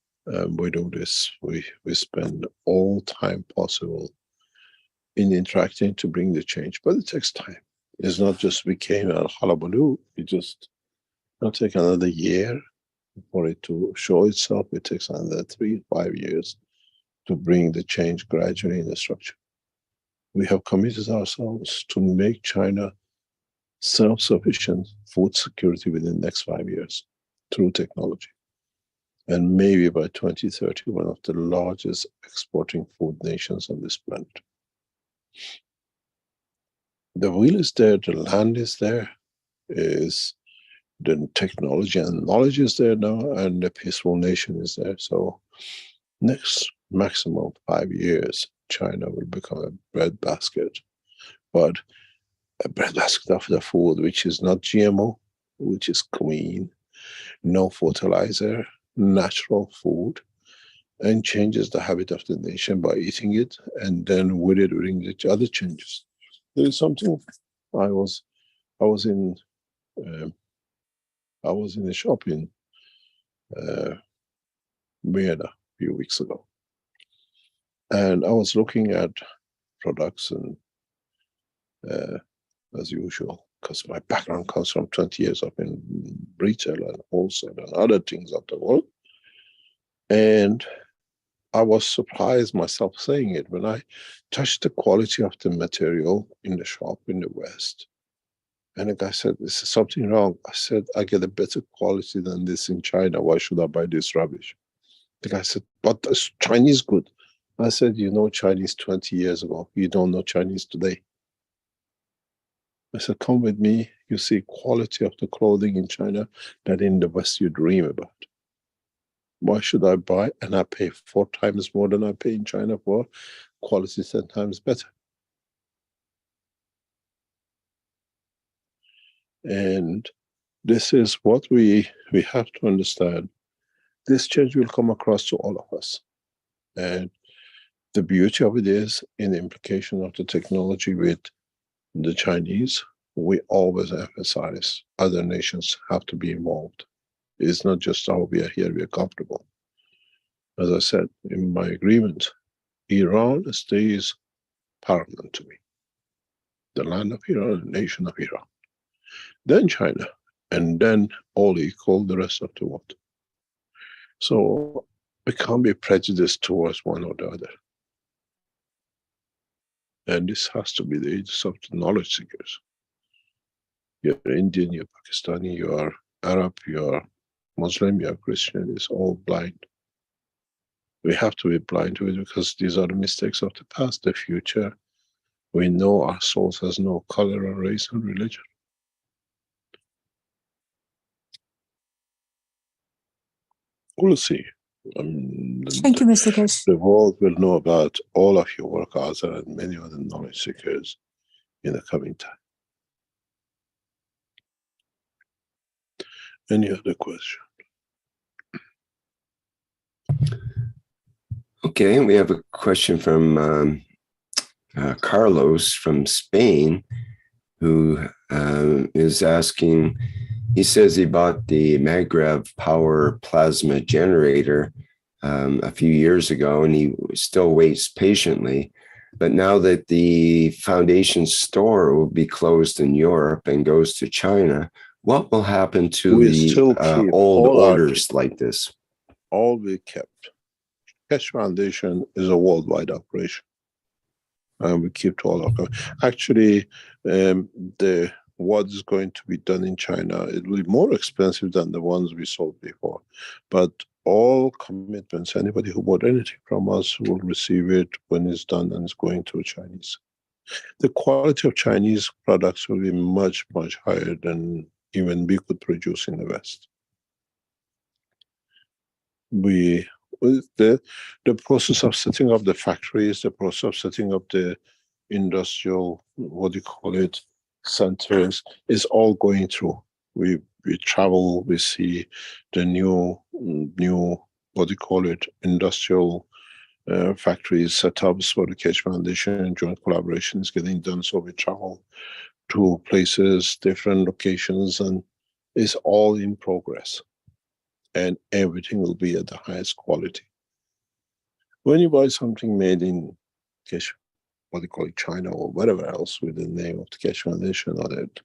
We do this, we spend all time possible in interacting to bring the change, but it takes time. It's not just we came out hullabaloo, it just it'll take another year for it to show itself. It takes another 3 to 5 years to bring the change gradually in the structure. We have committed ourselves to make China self-sufficient food security within the next 5 years through technology. And maybe by 2030, one of the largest exporting food nations on this planet. The will is there, the land is there, is the technology and knowledge is there now, and the peaceful nation is there. So next maximum 5 years, China will become a breadbasket, but a breadbasket of the food which is not GMO, which is clean, no fertilizer, natural food, and changes the habit of the nation by eating it, and then with it bring the other changes. There is something I was in a shop in Vienna a few weeks ago, and I was looking at products and as usual, because my background comes from 20 years up in retail and wholesale and other things of the world, and I was surprised myself saying it when I touched the quality of the material in the shop in the West. And the guy said, "This is something wrong." I said, "I get a better quality than this in China. Why should I buy this rubbish?" The guy said, "But that's Chinese good." I said, "You know Chinese 20 years ago. You don't know Chinese today." I said, "Come with me. You see quality of the clothing in China that in the West you dream about. Why should I buy and I pay 4 times more than I pay in China for quality 10 times better?" And this is what we have to understand. This change will come across to all of us. And the beauty of it is in the implication of the technology with the Chinese, we always emphasize other nations have to be involved. It's not just, "Oh, we are here, we are comfortable." As I said in my agreement, Iran stays paramount to me. The land of Iran, the nation of Iran. Then China, and then all equal the rest of the world. So we can't be prejudiced towards one or the other. And this has to be the age of the knowledge seekers. You're Indian, you're Pakistani, you are Arab, you are Muslim, you are Christian, it's all blind. We have to be blind to it because these are the mistakes of the past. The future We know our soul has no color or race or religion. We'll see. Thank you, Mr. Keshe. The world will know about all of your work, Azar, and many other knowledge seekers in the coming time. Any other question? Okay, we have a question from Carlos from Spain, who is asking, he says he bought the Magrav power plasma generator a few years ago, and he still waits patiently. But now that the foundation store will be closed in Europe and goes to China, what will happen to the old orders like this? All we kept. Keshe Foundation is a worldwide operation. And we keep all our. Actually, what is going to be done in China, it will be more expensive than the ones we sold before. But all commitments, anybody who bought anything from us will receive it when it's done and it's going to Chinese. The quality of Chinese products will be much, much higher than even we could produce in the West. The process of setting up the factories, the process of setting up the industrial, centers is all going through. We travel, we see the new industrial factories, setups for the Keshe Foundation, joint collaboration is getting done. So we travel to places, different locations, and it's all in progress. And everything will be at the highest quality. When you buy something made in Keshe, China or whatever else with the name of the Keshe Foundation or that,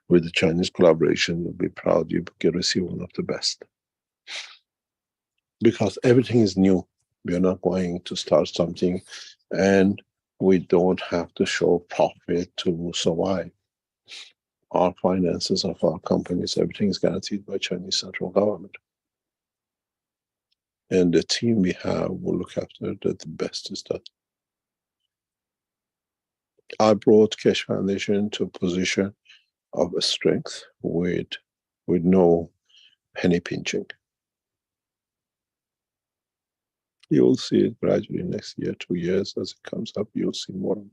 with the Chinese collaboration, you'll be proud you can receive one of the best. Because everything is new. We are not going to start something and we don't have to show profit to survive. Our finances of our companies, everything is guaranteed by Chinese central government. And the team we have will look after that the best is done. I brought Keshe Foundation to a position of strength with no penny pinching. You will see it gradually next year, 2 years, as it comes up, you'll see more.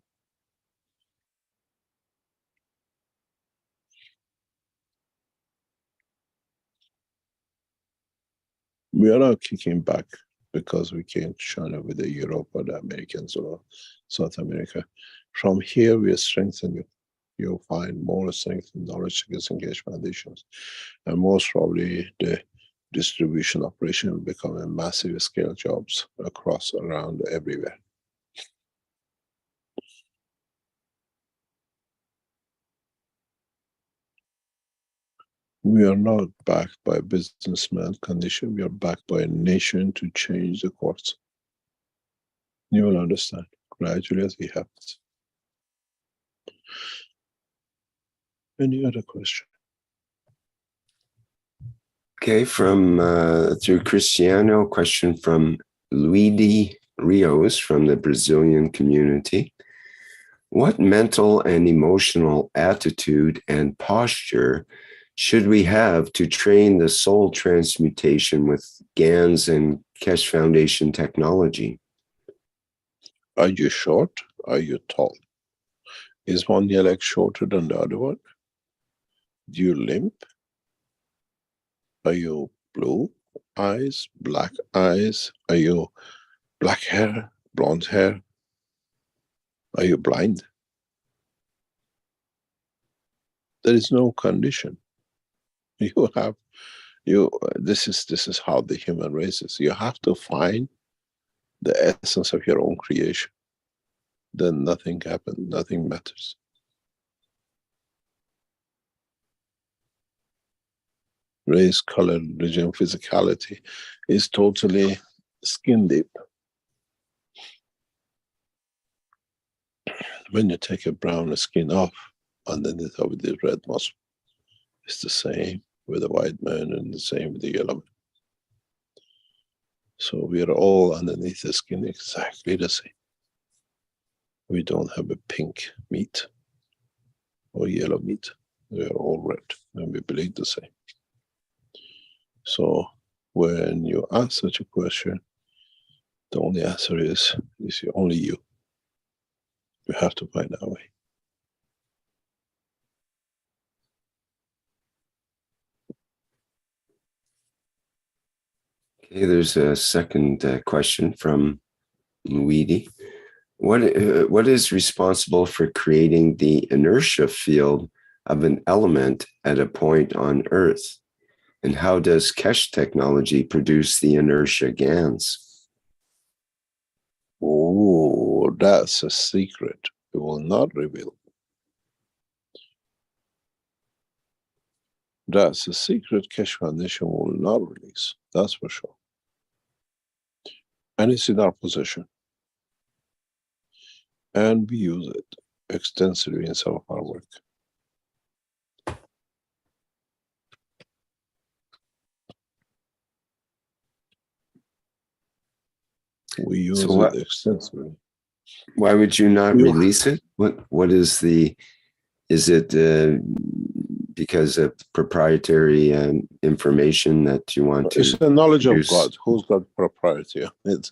We are not kicking back because we came to China with the Europe or the Americans or South America. From here, we are strengthening. You'll find more strength in knowledge seekers and Keshe Foundations. And most probably the distribution operation will become a massive scale jobs around everywhere. We are not backed by a businessman condition. We are backed by a nation to change the course. You will understand gradually as it happens. Any other question? Okay, through Cristiano, question from Luigi Rios from the Brazilian community. What mental and emotional attitude and posture should we have to train the soul transmutation with Gans and Keshe Foundation technology? Are you short? Are you tall? Is one your leg shorter than the other one? Do you limp? Are you blue eyes, black eyes? Are you black hair, blonde hair? Are you blind? There is no condition. This is how the human race is. You have to find the essence of your own creation. Then nothing happens, nothing matters. Race, color, religion, physicality is totally skin deep. When you take a brown skin off, underneath of the red muscle, it's the same with the white man and the same with the yellow man. So we are all underneath the skin exactly the same. We don't have a pink meat or yellow meat. They are all red, and we believe the same. So when you ask such a question, the only answer is only you. You have to find that way. Okay, there's a second question from Luigi. What is responsible for creating the inertia field of an element at a point on Earth? And how does Keshe technology produce the inertia Gans? Oh, that's a secret. We will not reveal. That's a secret Keshe Foundation will not release. That's for sure. And it's in our possession. And we use it extensively in some of our work. We use it extensively. Why would you not release it? What is the, is it because of proprietary information that you want to? It's the knowledge of God. Who's got propriety on it?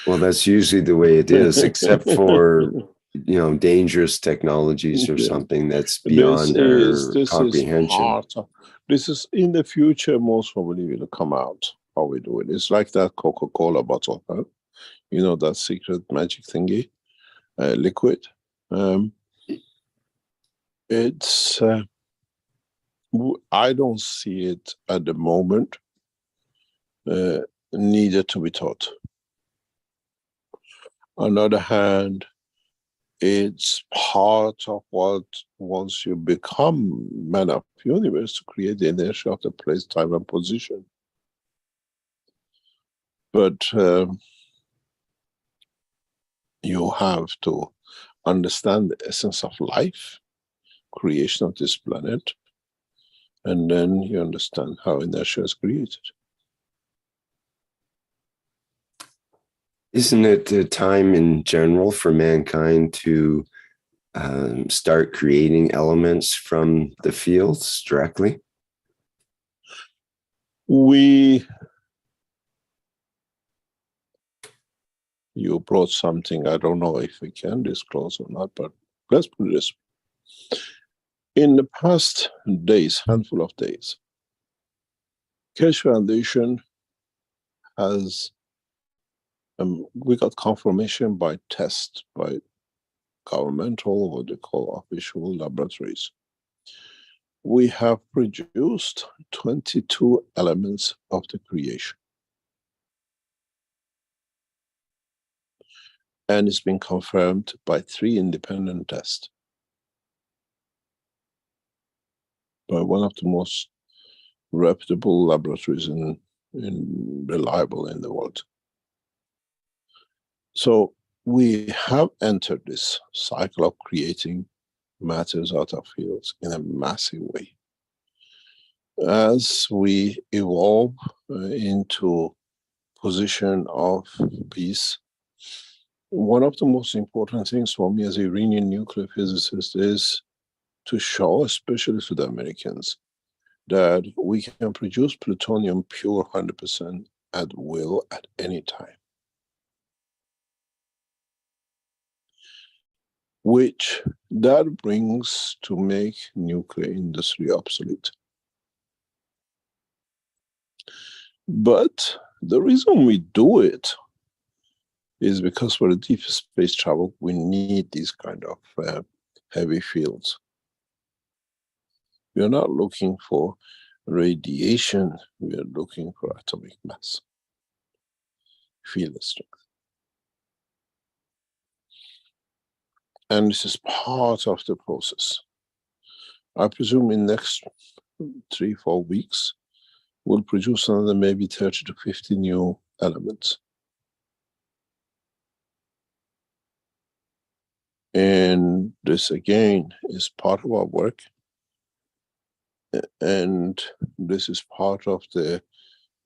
Well, that's usually the way it is, except for, you know, dangerous technologies or something that's beyond our comprehension. This is in the future, most probably will come out how we do it. It's like that Coca-Cola bottle, huh? You know, that secret magic thingy, liquid. It's, I don't see it at the moment needed to be taught. On the other hand, it's part of what, once you become man of the universe, to create the inertia of the place, time, and position. But you have to understand the essence of life, creation of this planet, and then you understand how inertia is created. Isn't it a time in general for mankind to start creating elements from the fields directly? You brought something, I don't know if we can disclose or not, but let's put it this way. In the past days, handful of days, Keshe Foundation has, we got confirmation by test, by governmental, what they call official laboratories. We have produced 22 elements of the creation. And it's been confirmed by 3 independent tests by one of the most reputable laboratories and reliable in the world. So we have entered this cycle of creating matters out of fields in a massive way. As we evolve into position of peace, one of the most important things for me as a Iranian nuclear physicist is to show, especially to the Americans, that we can produce plutonium pure 100% at will at any time. Which that brings to make nuclear industry obsolete. But the reason we do it is because for the deep space travel, we need these kind of heavy fields. We are not looking for radiation, we are looking for atomic mass, field strength. And this is part of the process. I presume in next 3-4 weeks, we'll produce another maybe 30 to 50 new elements. And this again is part of our work. And this is part of the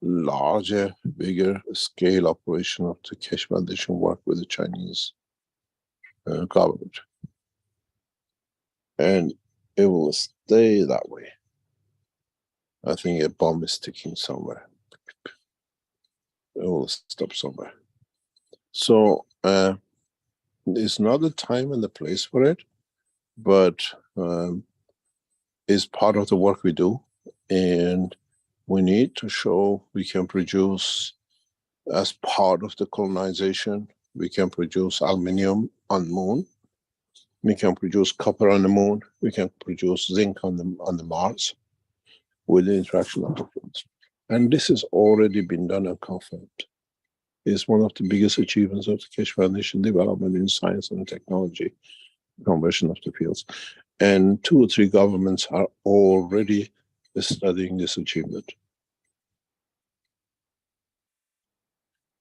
larger, bigger scale operation of the Keshe Foundation work with the Chinese government. And it will stay that way. I think a bomb is ticking somewhere. It will stop somewhere. So it's not the time and the place for it, but it's part of the work we do. And we need to show we can produce, as part of the colonization, we can produce aluminium on the moon. We can produce copper on the moon. We can produce zinc on the Mars with the interaction of the fields. And this has already been done and confirmed. It's one of the biggest achievements of the Keshe Foundation development in science and technology, conversion of the fields. And 2 or 3 governments are already studying this achievement.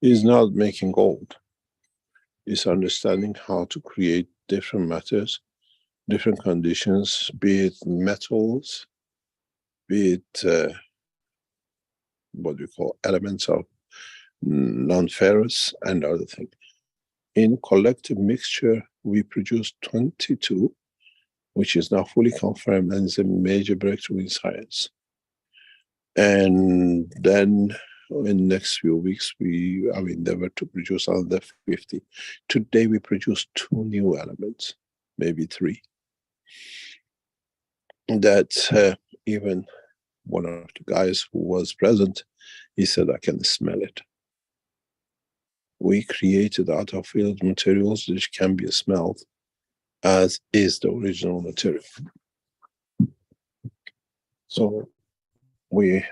It's not making gold. It's understanding how to create different matters, different conditions, be it metals, be it what we call elements of non-ferrous and other things. In collective mixture, we produce 22, which is now fully confirmed and is a major breakthrough in science. And then in the next few weeks, we have endeavored to produce another 50. Today, we produce 2 new elements, maybe 3. That even one of the guys who was present, he said, I can smell it. We created out of field materials which can be smelled as is the original material. So we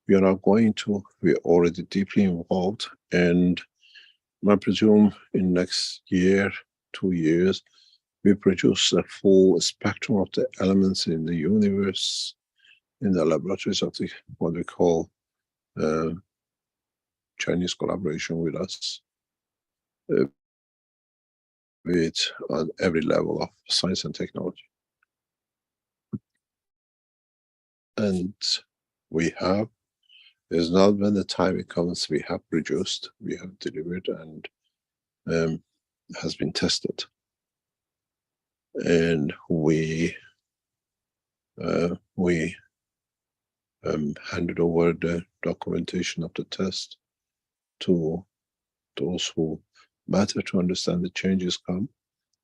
are not going to, we're already deeply involved, and I presume in next year, 2 years, we produce a full spectrum of the elements in the universe in the laboratories of the, what we call Chinese collaboration with us, with on every level of science and technology. And we have, it's not when the time it comes, we have produced, we have delivered, and has been tested. And we handed over the documentation of the test to those who matter to understand the changes come.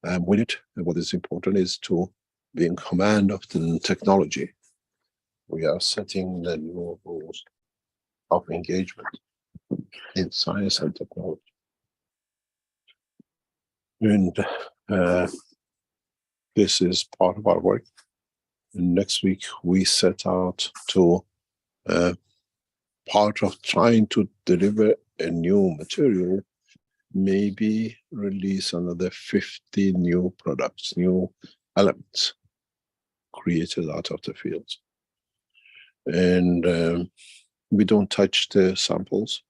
And with it, what is important is to be in command of the technology. We are setting the new rules of engagement in science and technology. And this is part of our work. And next week, we set out to, part of trying to deliver a new material, maybe release another 50 new products, new elements created out of the fields. And we don't touch the samples.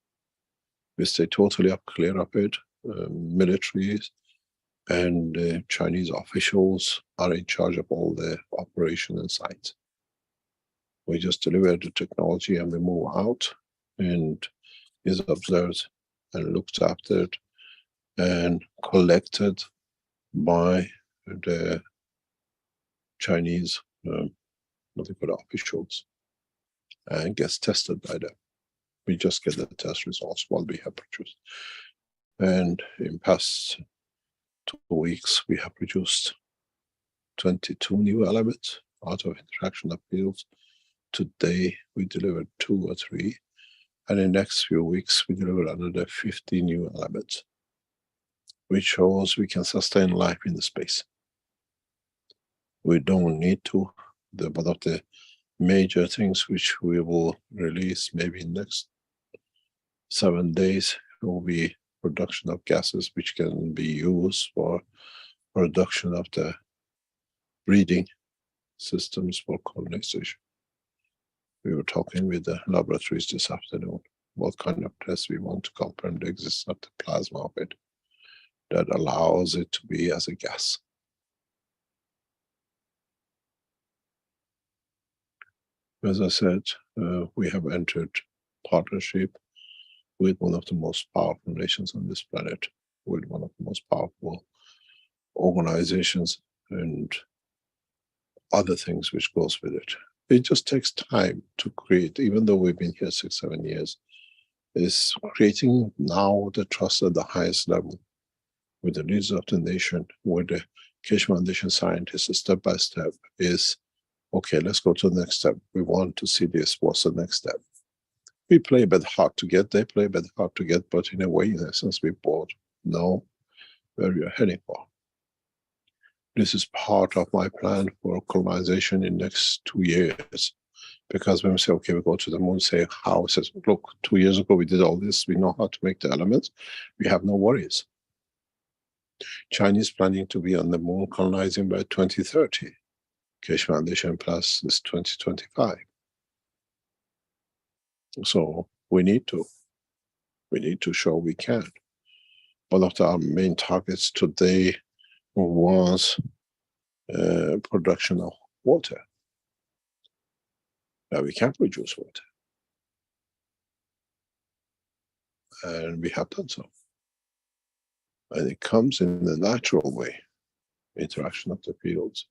We stay totally clear of it. Militaries and Chinese officials are in charge of all the operation and sites. We just deliver the technology and we move out, and is observed and looked after and collected by the Chinese officials and gets tested by them. We just get the test results what we have produced. And in past 2 weeks, we have produced 22 new elements out of interaction of fields. Today, we delivered 2 or 3. And in the next few weeks, we deliver another 50 new elements, which shows we can sustain life in the space. We don't need to. One of the major things which we will release maybe in next 7 days will be production of gases which can be used for production of the breeding systems for colonization. We were talking with the laboratories this afternoon what kind of tests we want to confirm the existence of the plasma of it that allows it to be as a gas. As I said, we have entered partnership with one of the most powerful nations on this planet, with one of the most powerful organizations and other things which goes with it. It just takes time to create, even though we've been here 6-7 years, is creating now the trust at the highest level with the leaders of the nation, with the Keshe Foundation scientists, step by step, is, okay, let's go to the next step. We want to see this, what's the next step? We play a bit hard to get, they play a bit hard to get, but in a way, in essence, we both know where we are heading for. This is part of my plan for colonization in the next 2 years. Because when we say, okay, we go to the moon, say how, it says, look, 2 years ago we did all this, we know how to make the elements, we have no worries. Chinese planning to be on the moon colonizing by 2030. Keshe Foundation plus is 2025. So we need to show we can. One of our main targets today was production of water. Now we can produce water. And we have done so. And it comes in the natural way, interaction of the fields.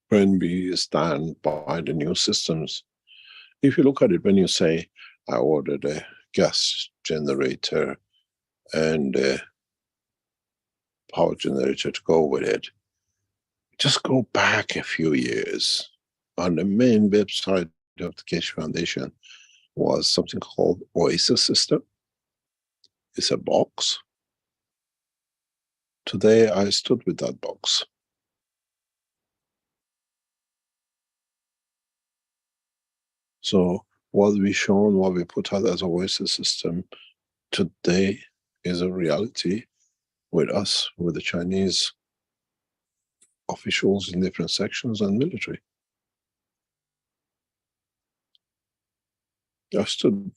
When we stand by the new systems, if you look at it, when you say, I ordered a gas generator and a power generator to go with it, just go back a few years. On the main website of the Keshe Foundation was something called Oasis system. It's a box. Today I stood with that box. So what we shown, what we put out as a Oasis system today is a reality with us, with the Chinese officials in different sections and military.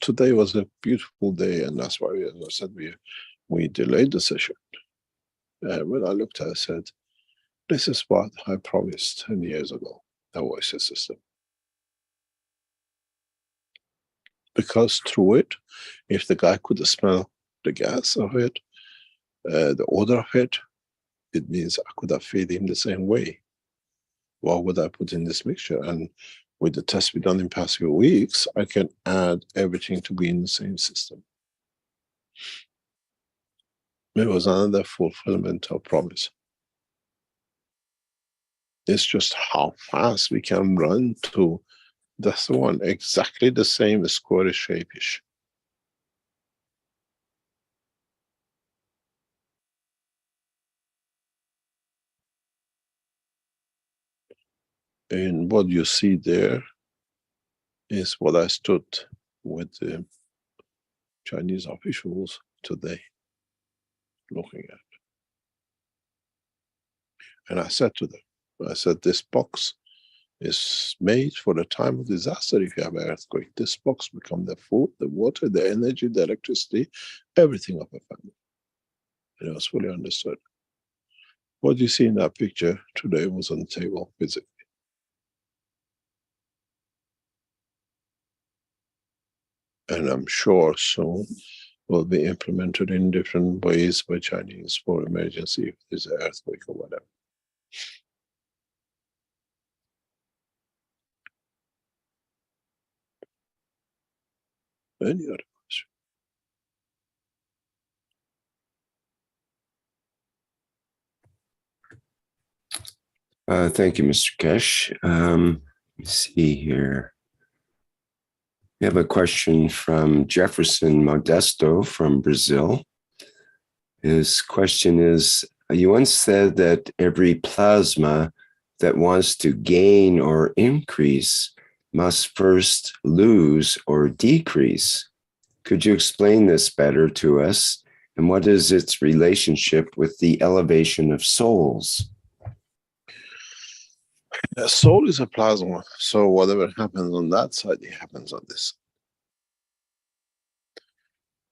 Today was a beautiful day, and that's why, as I said, we delayed the session. When I looked at it, I said, this is what I promised 10 years ago, the Oasis system. Because through it, if the guy could smell the gas of it, the odor of it, it means I could have fed him the same way. What would I put in this mixture? And with the test we've done in past few weeks, I can add everything to be in the same system. It was another fulfillment of promise. It's just how fast we can run to, that's the one, exactly the same squarish shape-ish. And what you see there is what I stood with the Chinese officials today looking at. And I said to them, I said, this box is made for the time of disaster. If you have an earthquake, this box becomes the food, the water, the energy, the electricity, everything of a family. And it was fully understood. What you see in that picture today was on the table physically. And I'm sure soon will be implemented in different ways by Chinese for emergency if there's an earthquake or whatever. Any other question? Thank you, Mr. Keshe. Let's see here. We have a question from Jefferson Modesto from Brazil. His question is, you once said that every plasma that wants to gain or increase must first lose or decrease. Could you explain this better to us? And what is its relationship with the elevation of souls? A soul is a plasma, so whatever happens on that side, it happens on this.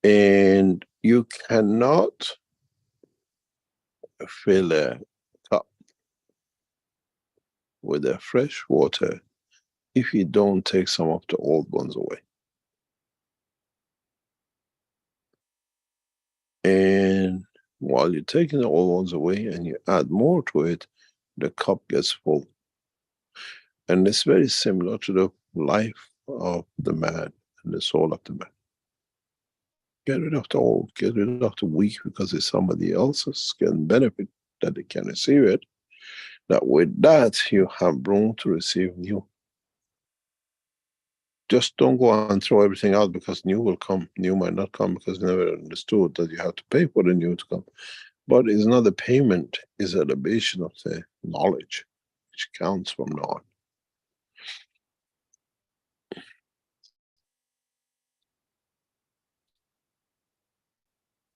And you cannot fill a cup with a fresh water if you don't take some of the old ones away. And while you're taking the old ones away and you add more to it, the cup gets full. And it's very similar to the life of the man and the soul of the man. Get rid of the old, get rid of the weak, because it's somebody else's can benefit that they can receive it. That with that, you have room to receive new. Just don't go and throw everything out, because new will come. New might not come because you never understood that you have to pay for the new to come. But it's not a payment, it's an elevation of the knowledge, which counts from now on.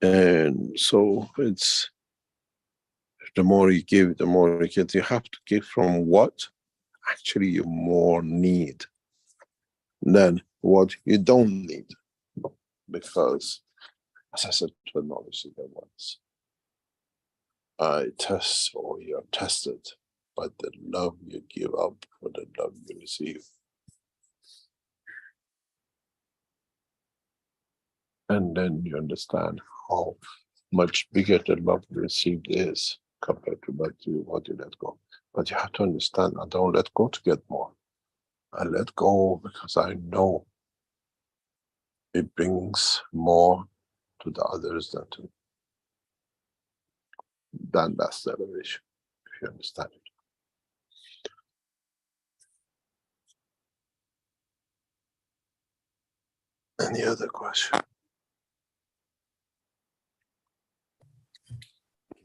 And so it's, the more you give, the more you get. You have to give from what actually you more need than what you don't need. Because, as I said to the knowledge seeker once, I test, or you're tested by the love you give up for the love you receive. And then you understand how much bigger the love you received is compared to what you let go. But you have to understand, I don't let go to get more. I let go because I know it brings more to the others than to me. Then that's the elevation, if you understand it. Any other question?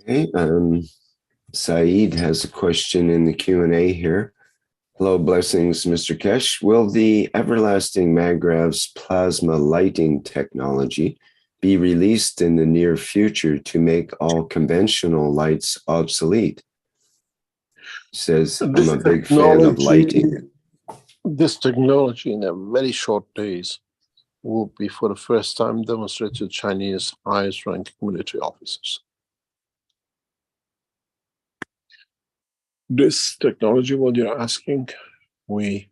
Okay, Saeed has a question in the Q&A here. Hello, blessings, Mr. Keshe. Will the everlasting Magrav's plasma lighting technology be released in the near future to make all conventional lights obsolete? He says, I'm a big fan of lighting. This technology in a very short days will be for the first time demonstrated to Chinese highest ranking military officers. This technology, what you're asking, it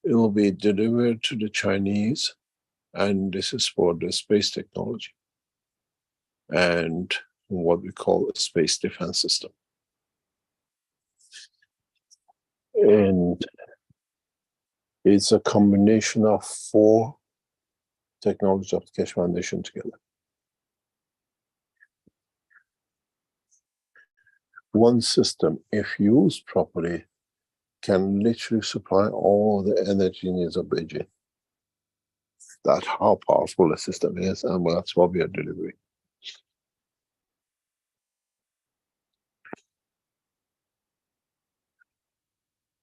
will be delivered to the Chinese, and this is for the space technology and what we call a space defense system. And it's a combination of 4 technologies of the Keshe Foundation together. One system, if used properly, can literally supply all the energy needs of Beijing. That's how powerful the system is, and that's what we are delivering.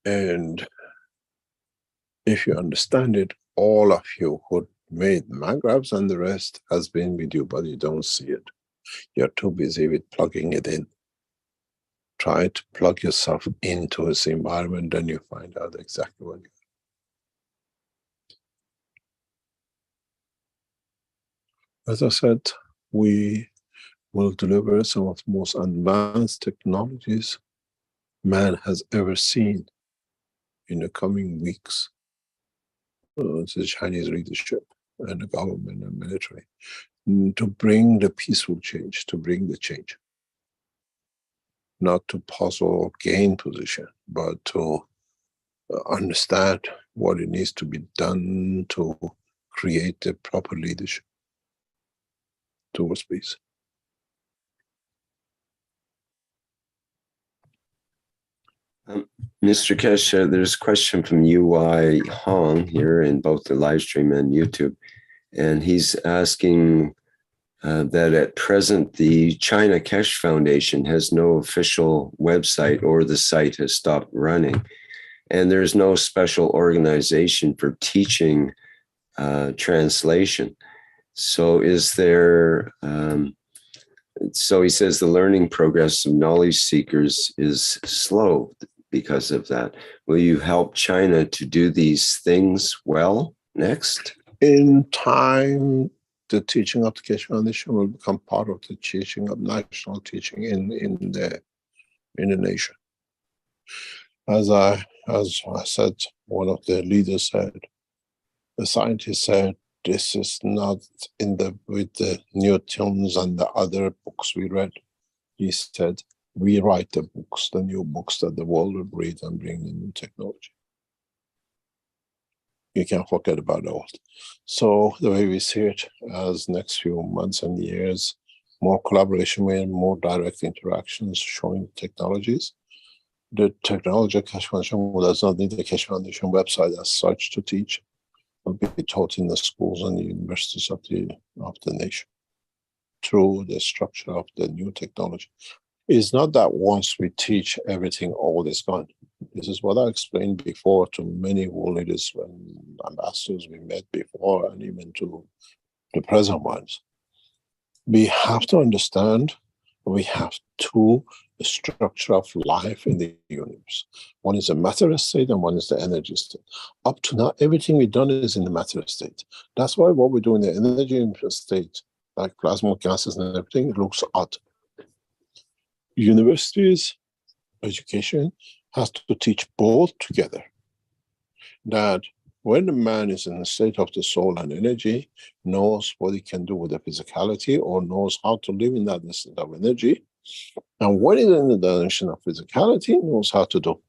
And if you understand it, all of you who made Magravs and the rest has been with you, but you don't see it. You're too busy with plugging it in. Try to plug yourself into this environment, then you find out exactly what you are. As I said, we will deliver some of the most advanced technologies man has ever seen in the coming weeks. To the Chinese leadership and the government and military, to bring the peaceful change, to bring the change. Not to puzzle or gain position, but to understand what it needs to be done to create the proper leadership towards peace. Mr. Keshe, there's a question from UI Hong here in both the live stream and YouTube. And he's asking that at present, the China Keshe Foundation has no official website, or the site has stopped running. And there's no special organization for teaching translation. So is there, so he says the learning progress of knowledge seekers is slow because of that. Will you help China to do these things well next? In time, the teaching of the Keshe Foundation will become part of the teaching of national teaching in the nation. As I said, one of the leaders said, the scientist said, this is not with the Newtons and the other books we read. He said, we write the books, the new books that the world will read and bring the new technology. You can't forget about the old. So the way we see it, as next few months and years, more collaboration and more direct interactions showing technologies. The technology Keshe Foundation does not need the Keshe Foundation website as such to teach. It will be taught in the schools and the universities of the nation through the structure of the new technology. It's not that once we teach everything, all is gone. This is what I explained before to many world leaders and ambassadors we met before, and even to the present ones. We have to understand we have two structure of life in the universe. One is the matter state and one is the energy state. Up to now, everything we've done is in the matter state. That's why what we do in the energy state, like plasma gases and everything, looks odd. Universities, education has to teach both together. That when the man is in the state of the soul and energy, knows what he can do with the physicality or knows how to live in that state of energy, and when he's in the dimension of physicality, knows how to do.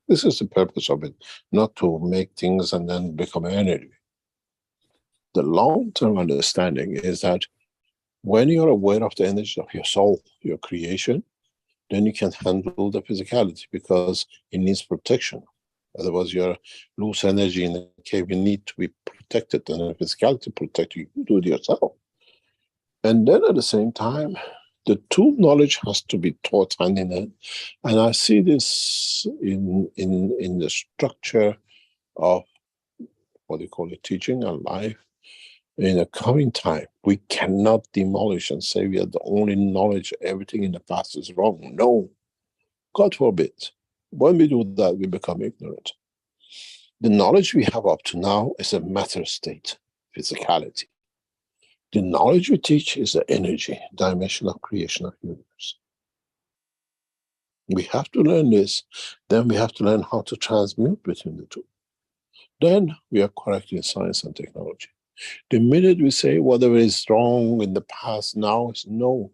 This is the purpose of it, not to make things and then become energy. The long-term understanding is that when you're aware of the energy of your soul, your creation, then you can handle the physicality because it needs protection. Otherwise, you're loose energy in the cave. You need to be protected, and the physicality protect you. You do it yourself. And then at the same time, the two knowledge has to be taught hand in hand. And I see this in the structure of what they call it, teaching and life. In the coming time, we cannot demolish and say we are the only knowledge, everything in the past is wrong. No, God forbid. When we do that, we become ignorant. The knowledge we have up to now is a matter state, physicality. The knowledge we teach is the energy, dimension of creation of universe. We have to learn this, then we have to learn how to transmute between the two. Then we are correct in science and technology. The minute we say whatever is wrong in the past now is no.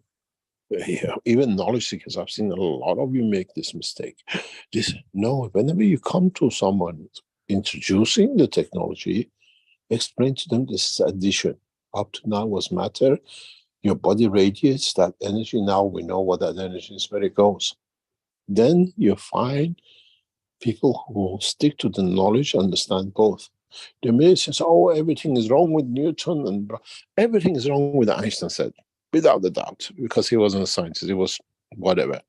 Even knowledge seekers, I've seen a lot of you make this mistake. No, whenever you come to someone introducing the technology, explain to them this is addition. Up to now was matter. Your body radiates that energy. Now we know what that energy is, where it goes. Then you find people who stick to the knowledge, understand both. The minute says, oh, everything is wrong with Newton and everything is wrong with Einstein said, without a doubt, because he wasn't a scientist, he was whatever.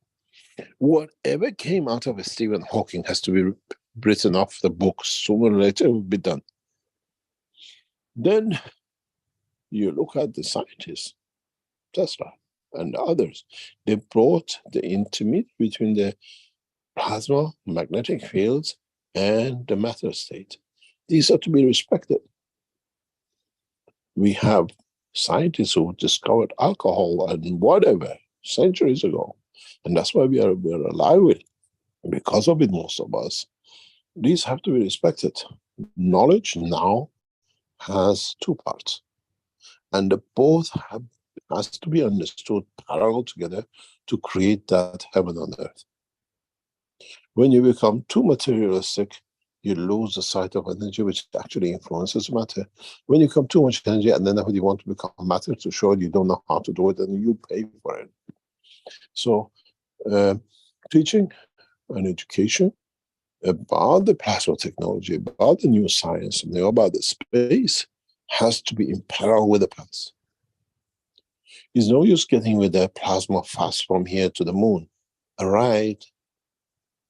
Whatever came out of Stephen Hawking has to be written off the books. Sooner or later it will be done. Then you look at the scientists, Tesla and others. They brought the intermediate between the plasma, magnetic fields, and the matter state. These are to be respected. We have scientists who discovered alcohol and whatever centuries ago. And that's why we are alive with it. Because of it, most of us. These have to be respected. Knowledge now has two parts. And the both has to be understood parallel together to create that heaven on earth. When you become too materialistic, you lose the sight of energy, which actually influences matter. When you become too much energy and then you want to become matter to show you don't know how to do it, and you pay for it. So teaching and education about the plasma technology, about the new science, and about the space has to be in parallel with the past. It's no use getting with the plasma fast from here to the moon. All right,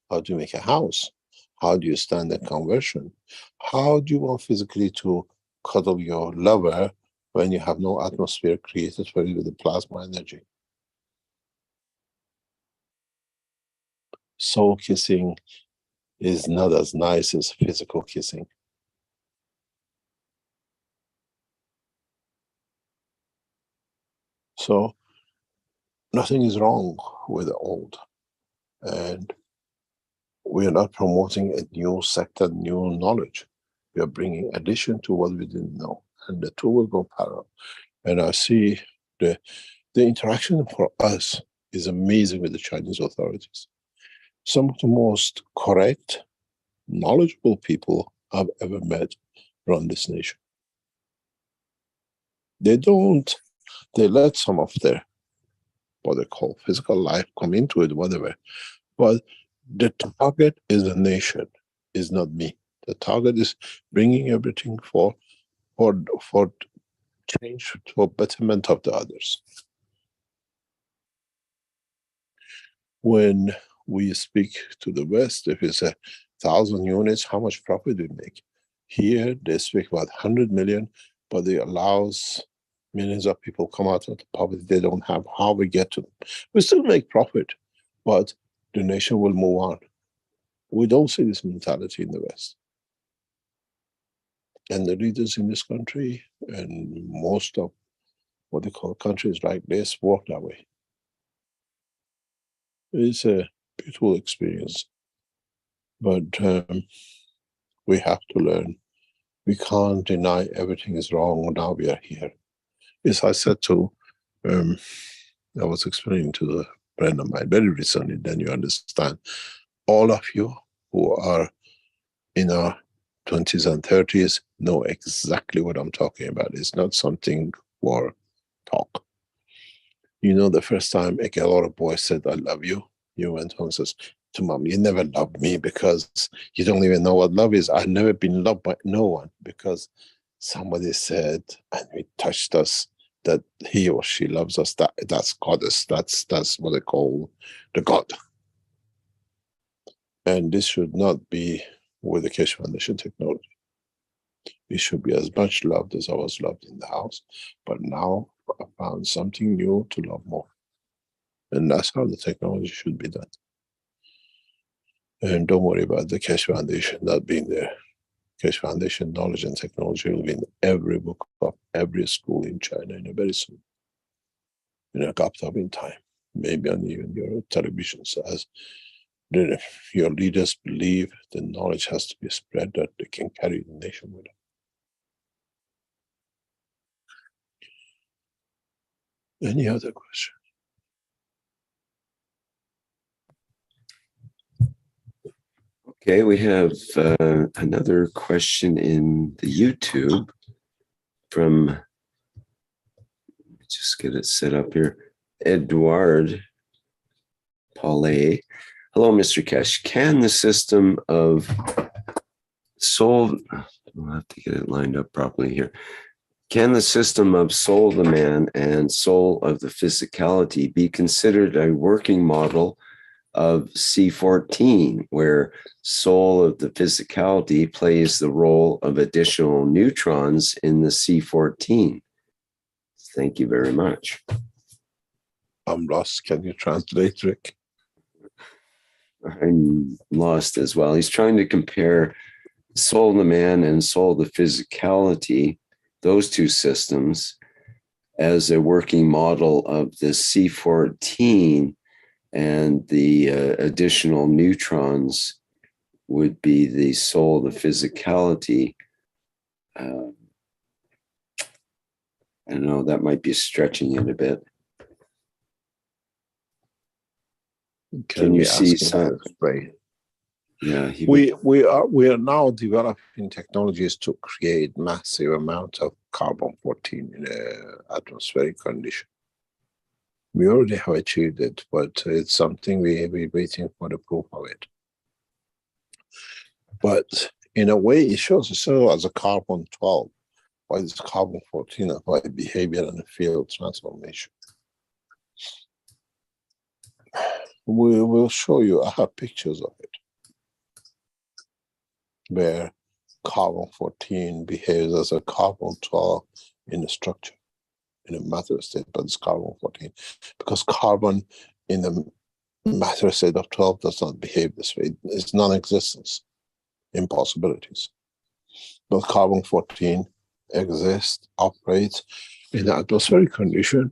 how do you make a house? How do you stand the conversion? How do you want physically to cuddle your lover when you have no atmosphere created for you with the plasma energy? Soul kissing is not as nice as physical kissing. So nothing is wrong with the old. And we are not promoting a new sector, new knowledge. We are bringing addition to what we didn't know. and the two will go parallel. And I see the interaction for us is amazing with the Chinese authorities. Some of the most correct, knowledgeable people I've ever met run this nation. They let some of their, what they call physical life come into it, whatever. But the target is the nation, is not me. The target is bringing everything for change, for betterment of the others. When we speak to the West, if it's 1,000 units, how much profit we make? Here, they speak about 100 million, but it allows millions of people come out of the poverty. They don't have how we get to them. We still make profit, but the nation will move on. We don't see this mentality in the West. And the leaders in this country and most of what they call countries like this work that way. It's a beautiful experience, but we have to learn. We can't deny everything is wrong. Now we are here. As I said to, I was explaining to a friend of mine very recently, then you understand, all of you who are in our 20s and 30s know exactly what I'm talking about. It's not something for talk. You know, the first time a girl or a boy said, I love you, you went home and says to mom, you never loved me because you don't even know what love is. I've never been loved by no one because somebody said, and it touched us, that he or she loves us. That's goddess. That's what they call the God. And this should not be with the Keshe Foundation technology. It should be as much loved as I was loved in the house, but now I found something new to love more. And that's how the technology should be done. And don't worry about the Keshe Foundation not being there. Keshe Foundation knowledge and technology will be in every book of every school in China in a very soon. In a gap up in time, maybe on even your televisions, as your leaders believe the knowledge has to be spread that they can carry the nation with them. Any other question? Okay, we have another question in the YouTube from, let me just get it set up here, Edouard Paulet. Hello, Mr. Keshe. Can the system of soul, I'll have to get it lined up properly here. Can the system of soul of the man and soul of the physicality be considered a working model of C14, where soul of the physicality plays the role of additional neutrons in the C14? Thank you very much. I'm lost. Can you translate, Rick? I'm lost as well. He's trying to compare soul of the man and soul of the physicality, those two systems, as a working model of the C14, and the additional neutrons would be the soul of the physicality. I don't know, that might be stretching it a bit. Can you see some? Yeah, we are now developing technologies to create massive amount of carbon-14 in a atmospheric condition. We already have achieved it, but it's something we're waiting for the proof of it. But in a way, it shows itself as a carbon-12, by this carbon-14 and by behavior and field transformation. We will show you, I have pictures of it, where carbon-14 behaves as a carbon-12 in the structure, in a matter state, but it's carbon-14. Because carbon in the matter state of 12 does not behave this way. It's non-existence, impossibilities. But carbon-14 exists, operates in the atmospheric condition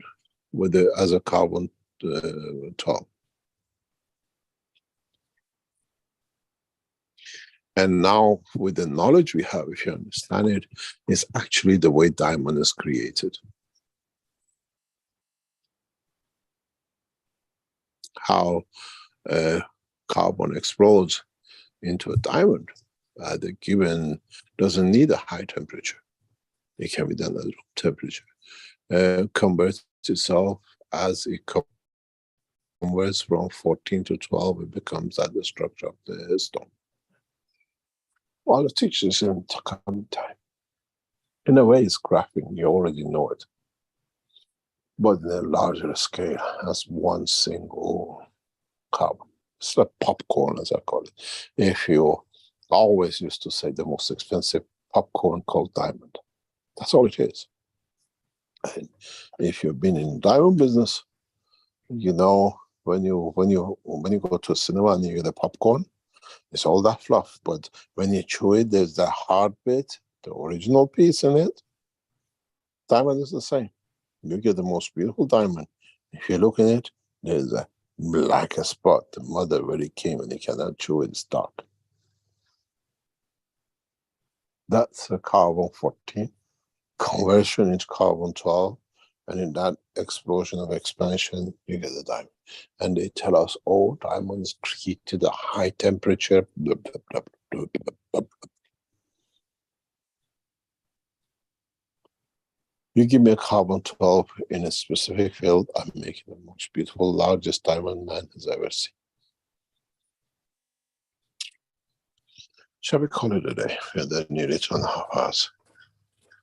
with as a carbon-12. And now with the knowledge we have, if you understand it, it's actually the way diamond is created. How carbon explodes into a diamond at a given, doesn't need a high temperature. It can be done at room temperature. Converts itself as it converts from 14 to 12, it becomes at the structure of the stone. Well, it teaches in coming time. In a way, it's graphing, you already know it. But in a larger scale, as one single carbon. It's like popcorn, as I call it. If you always used to say the most expensive popcorn called diamond, that's all it is. And if you've been in diamond business, you know when you go to a cinema and you get a popcorn, it's all that fluff. But when you chew it, there's that hard bit, the original piece in it. Diamond is the same. You get the most beautiful diamond. If you look at it, there's a black spot, the mother where it came, and you cannot chew it, it's dark. That's a carbon 14 conversion into carbon 12, and in that explosion of expansion, you get the diamond. And they tell us, oh, diamonds created a high temperature, blah, blah, blah, blah, blah, blah, blah. You give me a carbon 12 in a specific field, I'm making the most beautiful, largest diamond man has ever seen. Shall we call it a day? We had nearly 2.5 hours.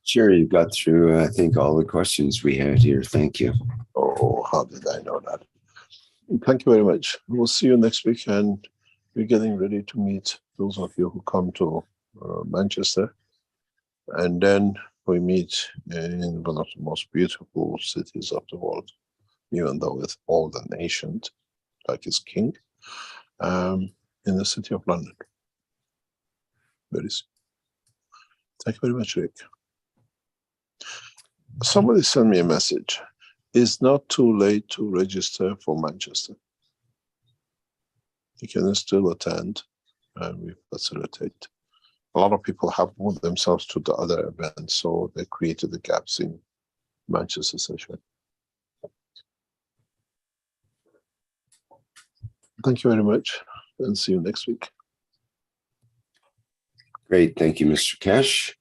Sure, you got through, I think, all the questions we had here. Thank you. Oh, how did I know that? Thank you very much. We'll see you next week, and we're getting ready to meet those of you who come to Manchester. And then we meet in one of the most beautiful cities of the world, even though it's old and ancient, like its king, in the city of London. Very soon. Thank you very much, Rick. Somebody sent me a message. It's not too late to register for Manchester. You can still attend, and we facilitate. A lot of people have moved themselves to the other events, so they created the gaps in Manchester session. Thank you very much, and see you next week. Great. Thank you, Mr. Keshe.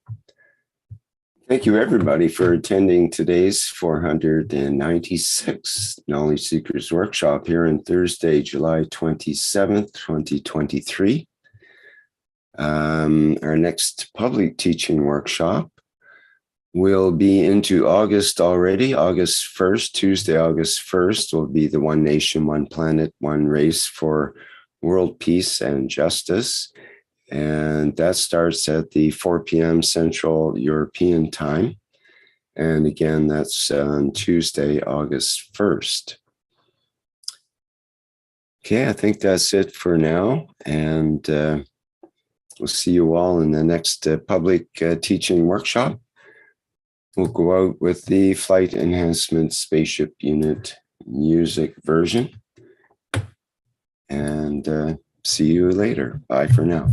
Thank you, everybody, for attending today's 496th Knowledge Seekers Workshop here on Thursday, July 27th, 2023. Our next public teaching workshop will be into August already. August 1st, Tuesday, August 1st, will be the One Nation, One Planet, One Race for World Peace and Justice. And that starts at the 4 p.m. Central European Time. And again, that's on Tuesday, August 1st. Okay, I think that's it for now. And we'll see you all in the next public teaching workshop. We'll go out with the Flight Enhancement Spaceship Unit music version. And see you later. Bye for now.